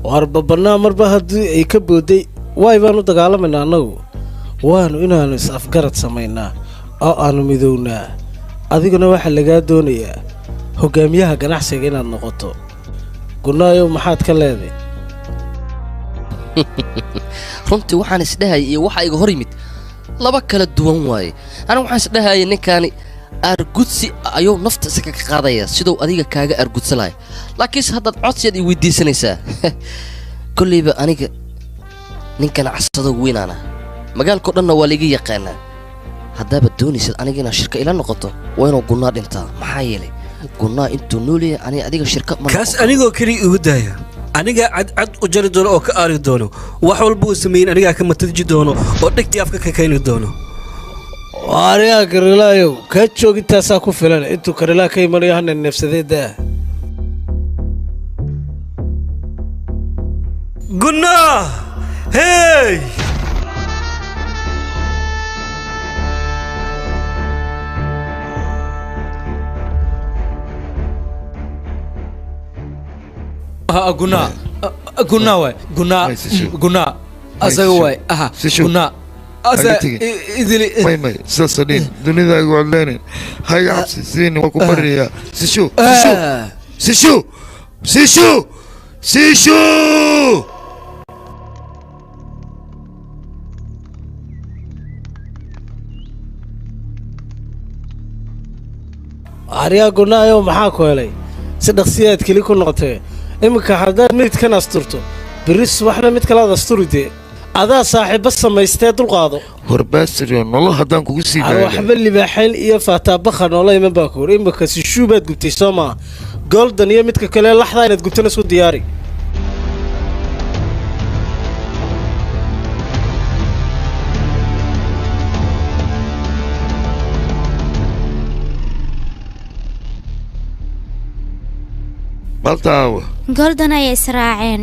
war babanaa marba haddii ay ka booday waay baanu dagaalamaynaa annagu waanu inaannu is-afgarad samaynaa oo aannu midownaa adiguna waxaa lagaa doonayaa hoggaamiyaha ganacsiga inaad noqoto gunaayow maxaad ka leeday runtii waxaan isdhahayay iyo waxa iga hor yimid laba kala duwan waaye anigu waxaan isdhahayay ninkaani argudsi ayuu nafta isaga ka qaadaya siduu adiga kaaga argudsanaya laakiinse haddaad codsiyaad i weydiisanaysaa kollayba aniga ninkan casado weynaana magaalkao dhanna waa laiga yaqaanaa haddaaba doonaysad aniga inaad shirka ila noqoto waa inuu gunnaa dhintaa maxaa yeelay gunnaa intuu noolyahay aniga adiga shirka ma kaas anigoo keliya igu daaya anigaa cadcad u jari doono oo ka aari doono wax walba uu sameeyin anigaa ka matadji doono oo dhegtii afka ka keeni doono arigaa karilaayow kaa joogintaasaa ku filan intuu karilaa ka imanayo hana neefsadeedda gunnaa hey gunaa waay gunaa asaga waay gunaa may sidaasaniin dunidaaga waad leenin hayga cabsisiini waa ku baryayaa sishu arigaa gunaayow maxaa ku helay si dhaqsiyaad keli ku noqotee iminka haddaad midkan asturto biris waxna mid kalaad asturi dee adaa saaxiibba samaystee dulqaado horbaasiriyo nolol haddaan kugu sii daaya waxba libaaxayn iyo faataabakha noola iman baa ku hor iminka sishuu baad gubtay soo maa goldan iyo midka kale laxdaa inaad gubtana isku diyaari baltaawa goldan ayay israaceen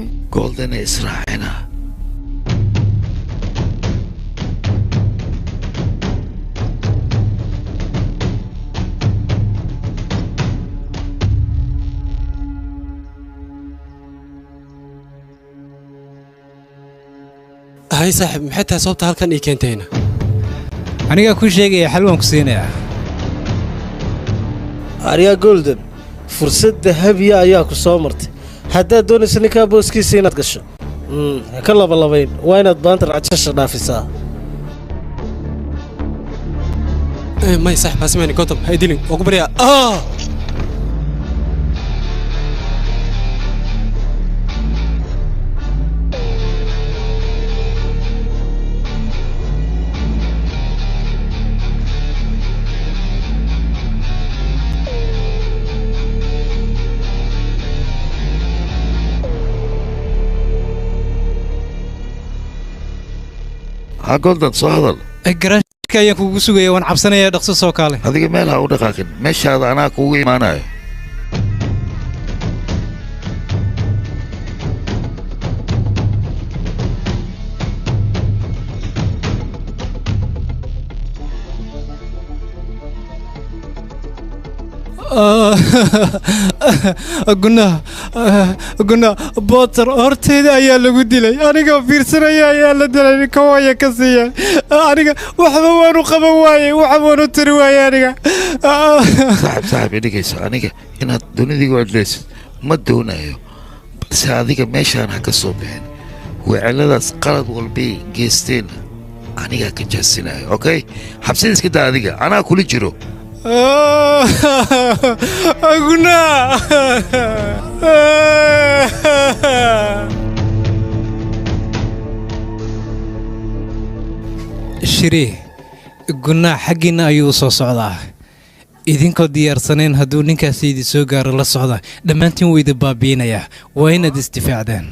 hay saaxiib maxay tahay sababta halkan ii keentayna anigaa kuu sheegaya xal waan ku siinayaa arigaa goldan fursad dahabiya ayaa ku soo martay haddaad doonayso ninkaa booskiisa inaad gasho ha ka labalabayn waa inaad baanta racjasha dhaafisaa may saaxiib haasmayni godob ha idilin waa ku baryaa goldan soo hadal garaashka ayaan kugu sugaya waan cabsanaya dhaqso soo kaale adiga meel ha u dhaqaaqin meeshaada anaa kugu imaanayo gunaa booter horteyda ayaa lagu dilay anigoo fiirsanaya ayaa la dilay kawaya ka siiya aniga waxba waanu qaban waayey waxba waanu tiri waayey aniga saaxiib idhigayso aniga inaad dunidayga codlaysid ma doonayo balse adiga meeshaan ha ka soo bixin weceladaas qalad walbay geesteen anigaa ka jaasinayo okay xabsida iska daa adiga anaa kula jiro قلنا shirih gunnaa xaggiinna ayuu soo socdaa idinkoo diyaarsanayn hadduu ninkaasi idin soo gaaro la socda dhammaantiin wuu idin baabiinayaa waa inaad isdifaacdaan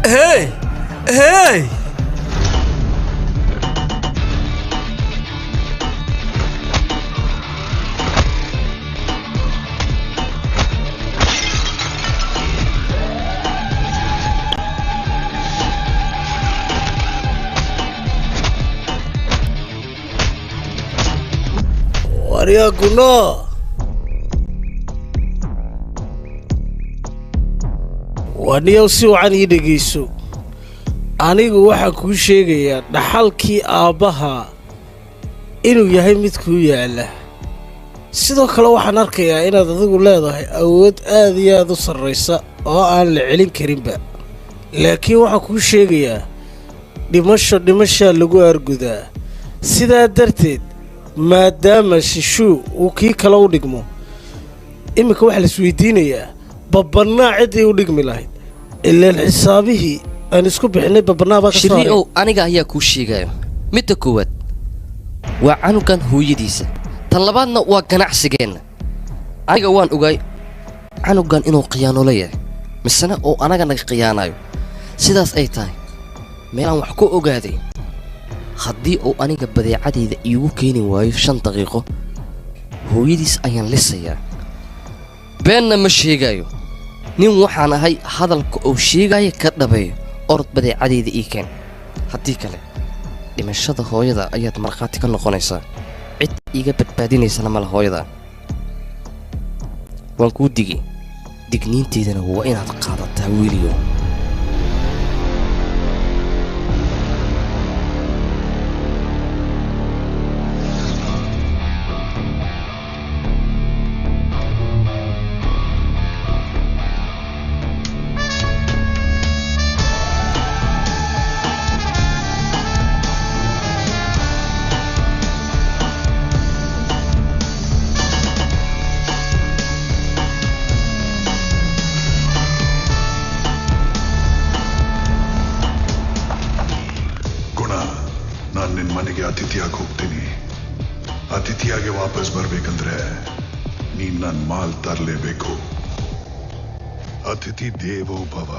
Hey! Hey! Waria Guno! waniyow si wacan ii dhegayso anigu waxaa kuu sheegayaa dhaxalkii aabbaha inuu yahay mid kuu yaalla sidoo kale waxaan arkayaa inaad adigu leedahay awood aad iyo aad u sarraysa oo aan la celin karinba laakiin waxaan kuu sheegayaa dhimashaa lagu argudaa sidaa darteed maadaama shishuu uu kii kale u dhigmo iminka waxaa la isweydiinayaa babanaa ciddii u dhigmi lahayd ilaan xisaabihii aan isku bixinay babanaa baa ka saaray shirri ow aniga ayaa kuu sheegayo midda koowaad waa canugan hooyadiisa tan labaadna waa ganacsigeenna aniga waan ogaay canugan inuu khiyaanolo yahay misena oo anaga naga khiyaanayo sidaas ay tahay meelaan wax ku ogaaday haddii uu aniga badeecadayda iigu keeni waayo 5 daqiiqo hooyadiis ayaan lisayaa beenna ma sheegayo nin waxaan ahay hadalka uu sheegaya ka dhabeeyo orod badeecadayda ii keen haddii kale dhimashada hooyada ayaad markhaati ka noqonaysaa cid iiga badbaadinaysana mala hooyada waan kuu digi digniinteydana waa inaad qaadataa wiiliyo ಸಿಟಿಯಾಗೆ ವಾಪಸ್ ಬರ್ಬೇಕಂದ್ರೆ ನೀನ್ ನನ್ ಮಾಲ್ ತರಲೇಬೇಕು. ಅತಿಥಿ ದೇವೋ ಭವ.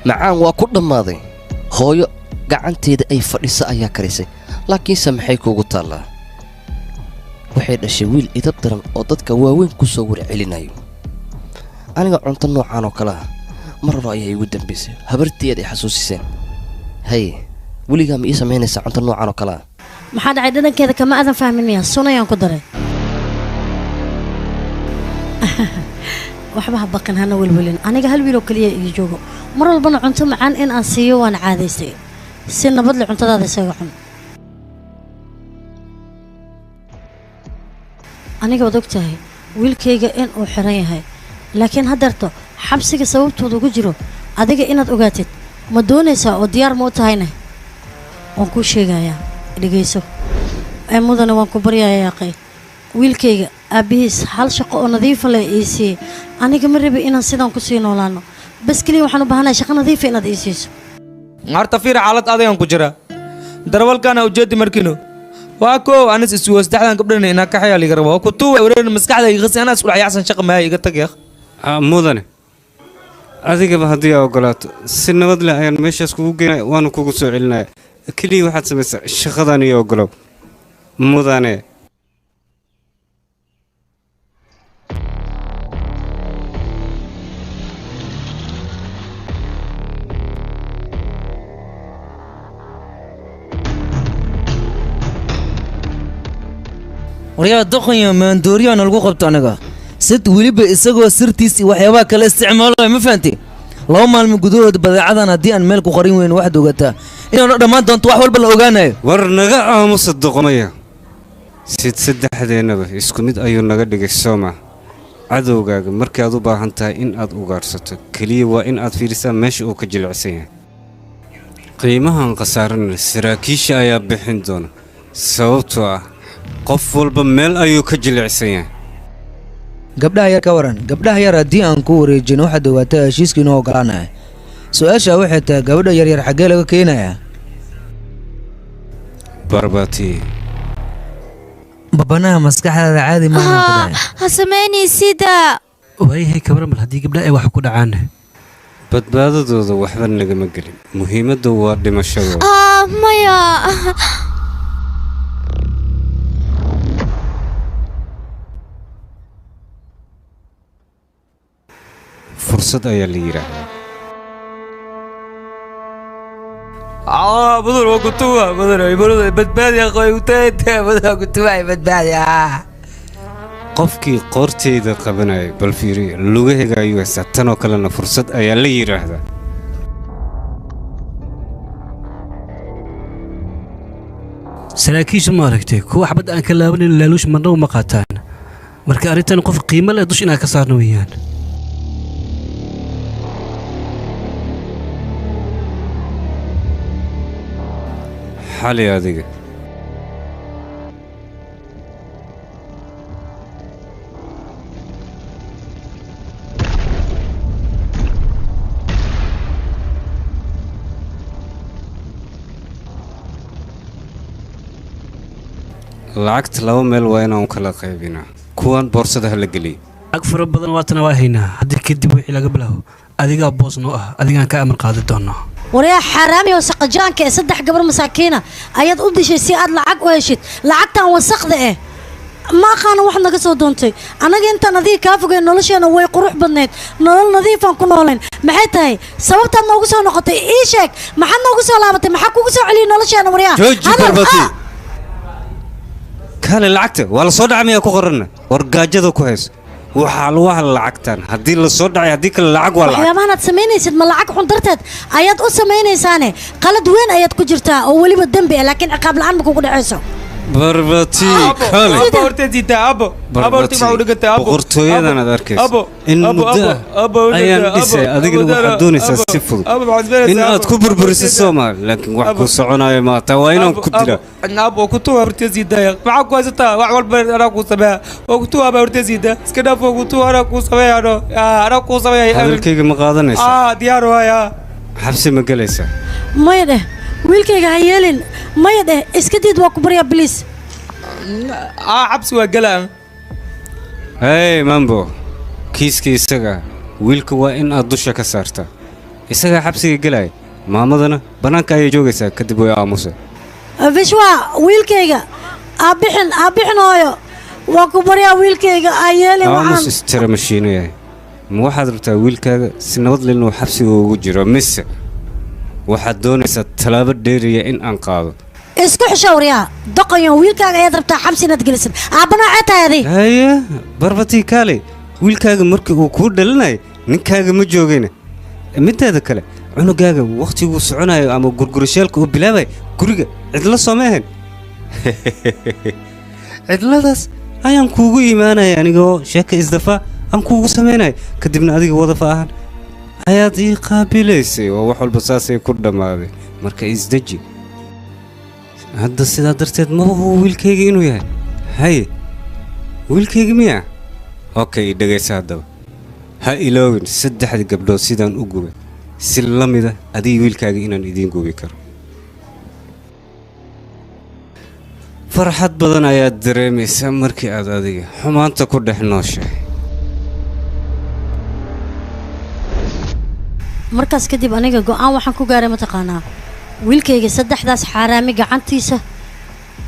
macaan waa ku dhammaaday hooyo gacanteeda ay fadhisa ayaa karisay laakiinse maxay kuugu taallaa waxay dhashay wiil idab daran oo dadka waaweyn ku soo warcelinayo aniga cunto noocaan oo kale ah mar hore ayaa igu dambaysay habarteed ay xasuusiseen haye weligaa ma ii samaynaysaa cunto noocaan oo kale ah maxaa dhacay dhadhankeeda kama aadan fahmin miya sunayaan ku daray waxba ha baqin hana welwelin aniga hal wiil oo kaliya ii joogo mar walbana cunto macaan in aan siiyo waan caadaystay si nabad leh cuntadaada isaga cun aniga waad ogtahay wiilkayga in uu xiran yahay laakiin haddeerto xabsiga sababtooda ugu jiro adiga inaad ogaatid ma doonaysaa oo diyaar ma u tahayna waan kuu sheegayaa dhegayso ee mudane waan ku baryayaa yaaqay wiilkayga aabbihiis hal shaqo oo nadiifa leh ii siiyey aniga ma rabi inaan sidaan ku sii noolaano bas keliya waxaan u baahanahay shaqo nadiifa inaad ii siiso maarta fiir xaalad adagan ku jira darwalkana ujeedi markino waa koow anis isuwa saddexdan gabdhana inaa ka xayaa liga rabo waa ku tuuwa wareer maskaxda iga qasi anaa isku dhaxyacsan shaqa maaya iga tag yaaq mudane adigaba haddii aa ogolaato si nabad leh ayaan meeshaas kugu geynaya waanu kugu soo celinaya keliya waxaad samaysaa shaqadan iyo ogolow mudane waryaa doqonyo maandooriyaana lagu qabto anaga sid weliba isagoo sirtiis waxyaabaha kale isticmaalo ma fahanti laba maalmo gudahood badeecadan haddii aan meel ku qarin weyn waxaad ogataa inaanu dhammaan doonto wax walba la ogaanayo war naga aamusa doqomaya sid saddexdeennaba isku mid ayuu naga dhigay sooma cadowgaaga markaad u baahan tahay in aad ugaadhsato keliya waa in aad fiirisaa meesha uu ka jilicsan yahay qiimahan khasaaranna saraakiisha ayaa bixin doona sababtoo ah qof walba meel ayuu ka jilicsan yahay gabdhaha yar ka waran gabdhaha yar haddii aan ku wareejino waxaad ogaataa heshiiska inuu ogolaanaya su-aasha waxay tahay gabadha yaryar xaggee laga keenayaa barbati babanaha maskaxdaada caadi maaha ha sameynay sida waayahay kabra mal haddii gabdhaha ay wax ku dhacaan badbaadadooda waxba nagama gelin muhiimadda waa dhimashadooda maya fursad ayaa la yidhaahdaa budur waa kutuwa budur badbaadi aqoy utaata budur waa kutuwa badbaadi qofkii qoorteyda qabanayay bal fiiriya lugahayga ayuu haystaa tanoo kalena fursad ayaa la yidhaahdaa saraakiisha ma aragtay kuwa xabad aan ka laabanin laaluush marnaba ma qaataan marka arrintan qof qiimo leh dush inaan ka saarno weeyaan xali adiga lacagta laba meel waa inaan u kala qaybinaa kuwan boorsada ha la geliyo lacag fara badan waatana waa haynaa haddii kadib wixii laga bilaabo adigaa boos noo ah adigaan ka amar qaadi doonaa waryaa xaaraami oo saqajaanka ee 3 gabar masaakiina ayaad u dishay si aad lacag u heshid lacagtan wasaqda eh ma aqaan wax naga soo doontay anaga inta nadiif ka fogay nolosheena way qurux badneed nolol nadiif aan ku nooleen maxay tahay sababtaad noogu soo noqotay ii sheeg maxaad noogu soo laabatay maxaa kugu soo celiyay nolosheena waryaa jooji barbati kale lacagta waa la soo dhacay miyaa ku qoranna war gaajada ku hayso waxaa lagu hala lacagtan haddii la soo dhacay haddii kale lacag waa lacag waxyaabahan aad samaynaysid ma lacag xun darteed ayaad u samaynaysaane qalad weyn ayaad ku jirtaa oo weliba dembi ah laakiin ciqaab la'aan ma kugu dhacayso barbati kale boqortooyadan aad arkayso in muddo ayaan dhisay adigana waxaad doonaysaa si fudud in aad ku burburiso soomaali laakiin wax ku soconayo maata waa inaan ku dila hadalkayga ma qaadanaysa xabsi ma gelaysaa maya dheh wiilkayga ha yeelin maya dheh iska diid waa ku baryaa bliis xabsi waa galaan hey mambo kiiskii isaga wiilka waa in aad dusha ka saartaa isagaa xabsiga gelaya maamadana bannaanka ayay joogaysaa kadib way aamusa fishwa wiilkayga aabixin hooyo waa ku baryaa wiilkayga ha yeelin aamus istira mashiino yahay ma waxaad rabtaa wiilkaaga si nabad leh inuu xabsiga ugu jiro mise waxaad doonaysaa tallaabo dheeriya in aan qaado isku xishawriyaa doqonyo wiilkaaga ayaad rabtaa xabsi inaad gelisid aabbana waxay tahay adi haya barbati kaale wiilkaaga markii uu kuu dhalinaya ninkaaga ma joogayna mideeda kale cunugaaga wakhtiguu soconayo ama gurgurashaalka uu bilaabaya guriga cidlo soo ma ahayn cidladaas ayaan kuugu imaanaya anigoo sheeka isdafaa aan kuugu samaynaya kadibna adiga wadafa ahaan ayaad ii qaabilaysay oo wax walba saasay ku dhammaaday marka isdeji hadda sidaa darteed ma hubo wiilkayga inuu yahay haye wiilkayga miyaa okay dhegaysa haddaba ha iloowin 3 gabdhood sidaan u gubay si la mida adiga wiilkaaga inaan idiin gubi karo farxad badan ayaad dareemaysaa markii aad adiga xumaanta ku dhex nooshahay markaas kadib aniga go'aan waxaan ku gaaray mataqaanaa wiilkayga 3daas xaaraami gacantiisa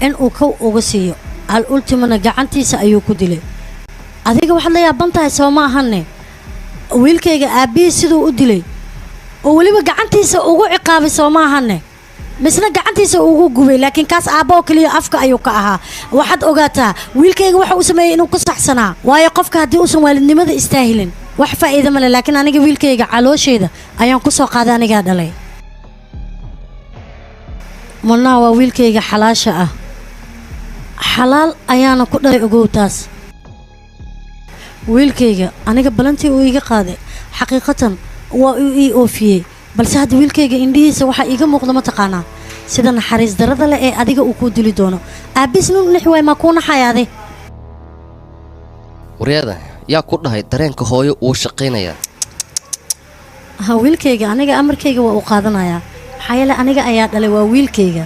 in uu kow uga siiyo al ultimana gacantiisa ayuu ku dilay adiga waxaad la yaaban tahay soo ma ahanne wiilkayga aabbihii siduu u dilay oo weliba gacantiisa ugu ciqaabay soo ma ahanne misna gacantiisa ugu gubay laakiin kaas aabba oo keliya afka ayuu ka ahaa waxaad ogaataa wiilkayga waxa uu sameeyey inuu ku saxsanaa waayo qofka haddii uusan waalidnimada istaahilin wax faa'iido ma leh laakiin aniga wiilkayga calooshayda ayaan ku soo qaaday anigaa dhalay marnaa waa wiilkayga xalaasha ah xalaal ayaana ku dhalay ogowtaas wiilkayga aniga balantii uu iga qaaday xaqiiqatan waa uu ii oofiyey balse hadda wiilkayga indhihiisa waxaa iiga muuqda mataqaanaa sida naxariis darada leh ee adiga uu kuu dili doono aabbiis nin nix waay maa kuu naxayaaday waryada yaa ku dhahay dareenka hooyo uu shaqaynayaa ha wiilkayga aniga amarkayga waa uu qaadanayaa maxaa yeele aniga ayaa dhalay waa wiilkayga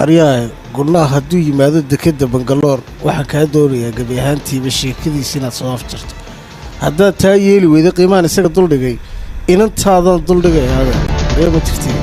aryahay gurnaha hadduu yimaado dekedda bangaloor waxaa kaa doonayaa gebi ahaantiiba sheekadiisa inaad soo afjarto haddaad taa yeeli weyda qiimahan isaga duldhigay inantaadan duldhigay aada ree ma jirtiin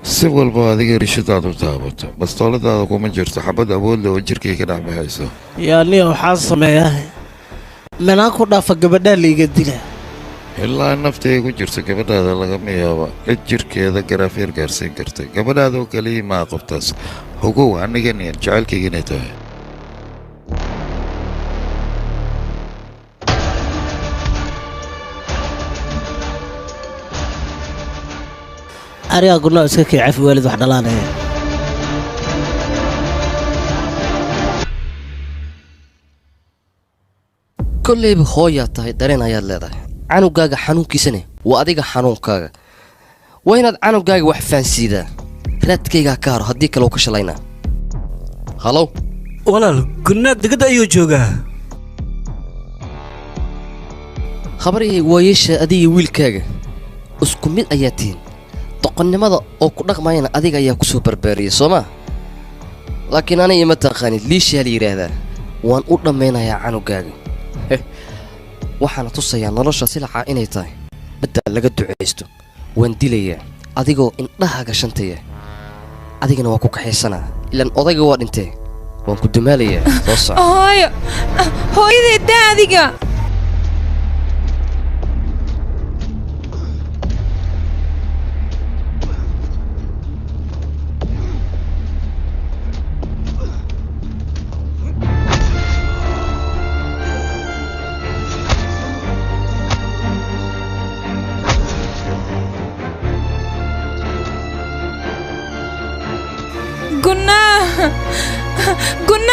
si walba adiga rishadaad u taabato bastooladaada kuma jirto xabad awood leh oo jirkay ka dhex baxayso yaa niya waxaa sameeyaa manaa ku dhaafa gabadhaa liiga dila ilaa naftay ku jirto gabadhaada lagama yaabo cid jirkeeda garaafeer gaarsiin karta gabadhaada oo kaliya maa qoftaas ogow anigan yar jacaylkayga inay tahay arigaa gurnaa iska kii cafi waalid wax dhalaanaya kollayba hooyaad tahay dareen ayaad leedahay canugaaga xanuunkiisane waa adiga xanuunkaaga waa inaad canugaaga wax fahansiidaa raadkaygaa ka haro haddii kale u ka shalaynaa halow walaal gurnaad degada ayuu joogaa habaryay waayeesha adiga wiilkaaga isku mid ayaa tihiin doqonnimada oo ku dhaqmayana adiga ayaa ku soo barbaariyay soo maa laakiin aniga ima taqaanid liishaa la yidhaahdaa waan u dhammaynayaa canugaaga waxaana tusayaa nolosha silacaa inay tahay baddaa laga ducaysto waan dilayaa adigoo indhahaaga shantaya adigana waa ku kaxaysanaa ilaan odayga waa dhintee waan ku dumaalayaa soo soco hooyo hooyadeedda adiga Guna! Guna!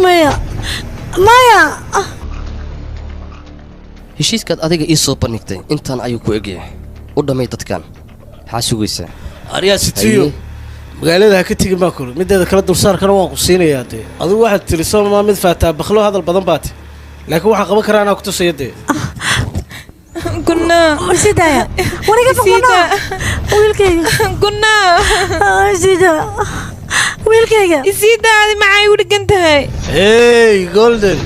Maya! Maya! heshiiskaad adiga ii soo bandhigtay intaan ayuu ku egyahay u dhammay dadkan maxaa sugaysaa aryaa sitiyo magaalada ha ka tegin baa kuri mideeda kale dulsaarkana waan ku siinayaa dee adigu waxaad tiri soomaa mid faataa baklo hadal badan baa ti laakiin waxaan qaban karaa anaa ku tusaya dee Guna! Sidaya! Wariga Guna! Wiilkayga! Guna! Sida! Wiilkayga! Isidaadi maxay u dhigan tahay? Hey, Golden!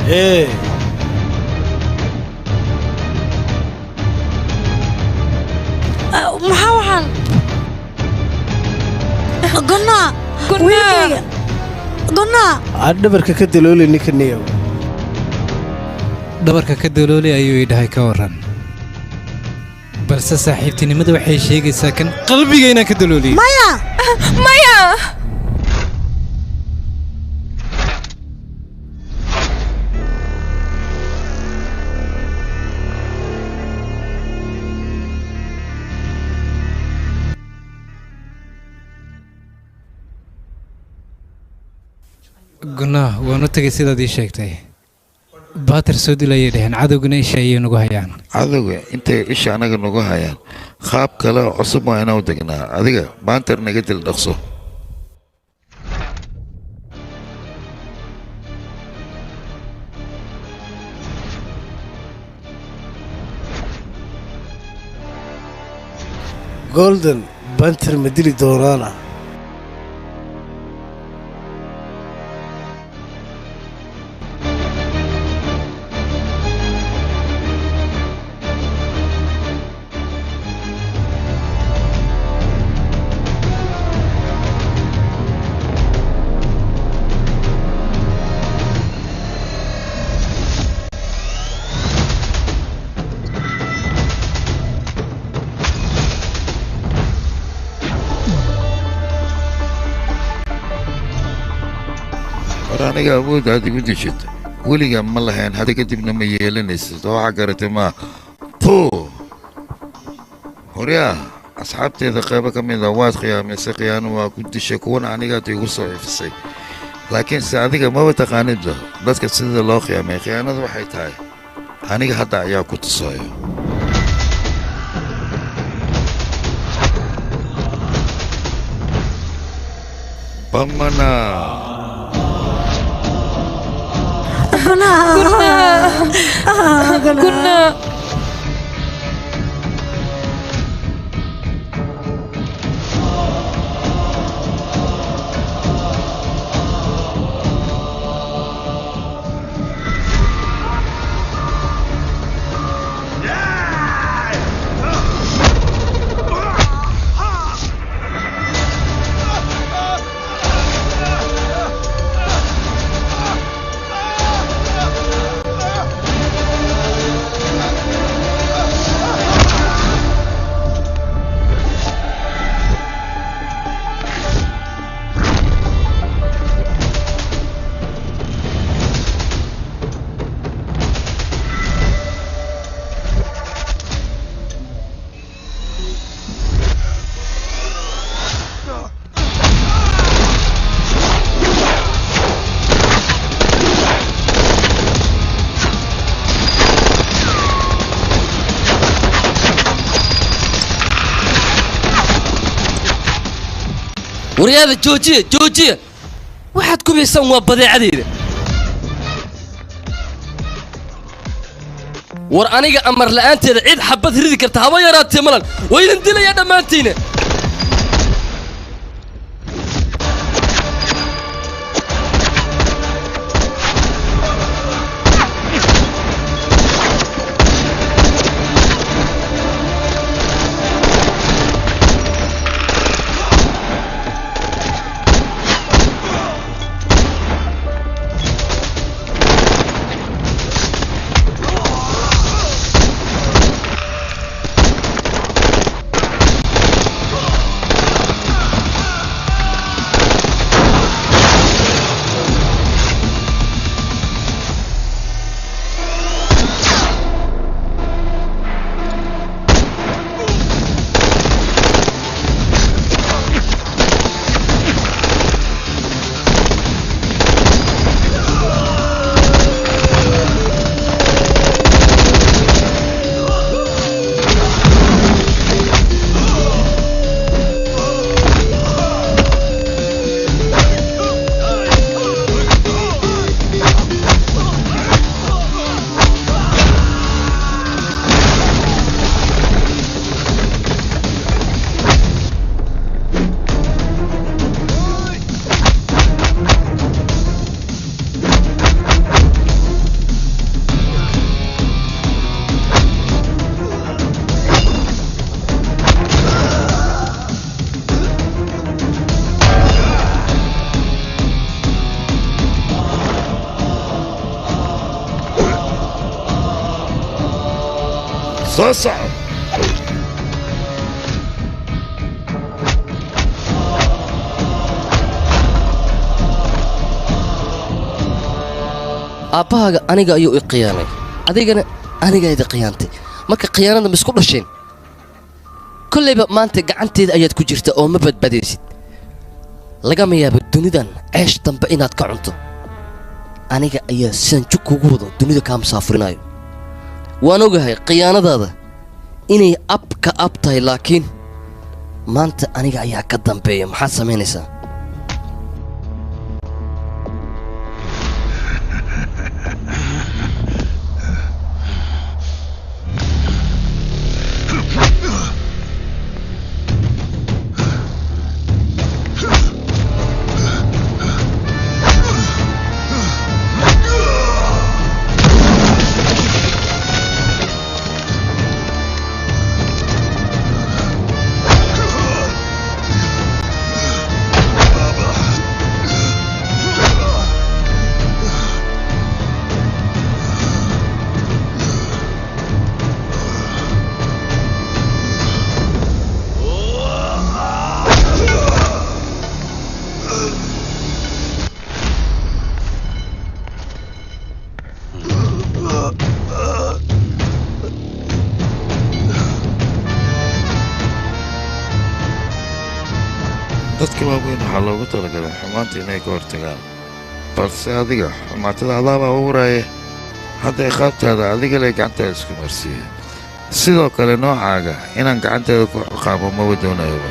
Hey! maxaa waxaan Guna! Wiilkayga! Guna! Aad dhabarka ka dalooli ninka niyow dhabarka ka dalooli ayuu ii dhahay ka waran balse saaxiibtinimada waxay sheegaysaa kan qalbiga inaan ka dalooliyo Maya! Maya! gunaa waan u tegay sidaad ii sheegtay baatir soo dilayay dheheen cadowgana isha ayay nagu hayaan cadowga intay isha anaga nagu hayaan qaab kale oo cusub waa inaan u degnaa adiga baantar naga dil dhaqso Golden banter ma dili doonaana aniga awood aad igu dishid weligaa ma lahayn hadda kadibna ma yeelanaysid oo waxaa garatay maa horyaa asxaabteeda qaybo ka mid a waad khiyaamaysay khiyaano waa ku dishay kuwana anigaad igu soo ifisay laakiinse adiga maba taqaanidba dadka sida loo khiyaamay khiyaanadu waxay tahay aniga hadda ayaa ku tusaayo bamana كنا ورياضة جوجية واحد كم يسوى بضيعة عديدة ورانيga amar la'aanteeda cid xabad ridi karta haba yaraatee malan waynan dilaya dhammaantiina صعب aabbahaaga aniga ayuu i khiyaanay adigana aniga idi khiyaantay marka khiyaanada ma isku dhasheen kollayba maanta gacanteeda ayaad ku jirta oo ma badbaadaysid lagama yaabo dunidan ceesh dambe inaad ka cunto aniga ayaa sanjo kugu wado dunida kaa musaafurinayo waan ogahay khiyaanadaada inay abka ab tahay laakiin maanta aniga ayaa ka dambeeya maxaad samaynaysaa dadka waaweyn waxaa loogu talagalay xumaanta inay ka hortagaan balse adiga xumaatada adaabaa u huraaye hadda iqaabtaada adiga lay gacantaada isku marsiiye sidoo kale noocaaga inaan gacanteeda ku ciqaabo maba doonayoba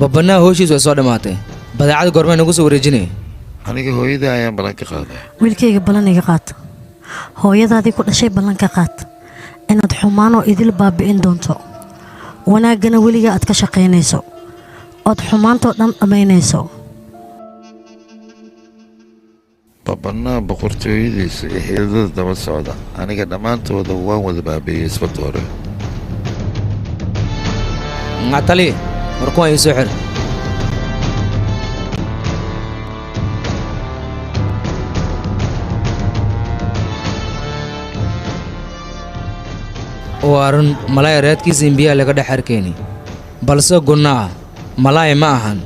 babbanaa howshiisu way soo dhammaatay badeecada goormay nagu soo wareejinay aniga hooyada ayaan ballan ka qaaday wiilkayga ballan iga qaad hooyadaadii ku dhashay ballan ka qaad inaad xumaanoo idil baabi'in doonto wanaaggana weliga aad ka shaqaynayso ood xumaantoo dhan dhammaynayso babannaa boqortooyadiisa iyo xididada daba socda aniga dhammaantooda waan wada baabi'iyey isbatoore tali war kuwan ii soo xir waa run malaay raadkiisa imbiyaa laga dhex arkayni balse gunnaa malaay ma ahan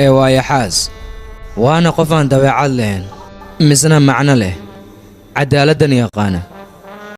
ee waa yaxaas waana qof aan dabeecad lahayn misna macno leh cadaaladdan yaqaana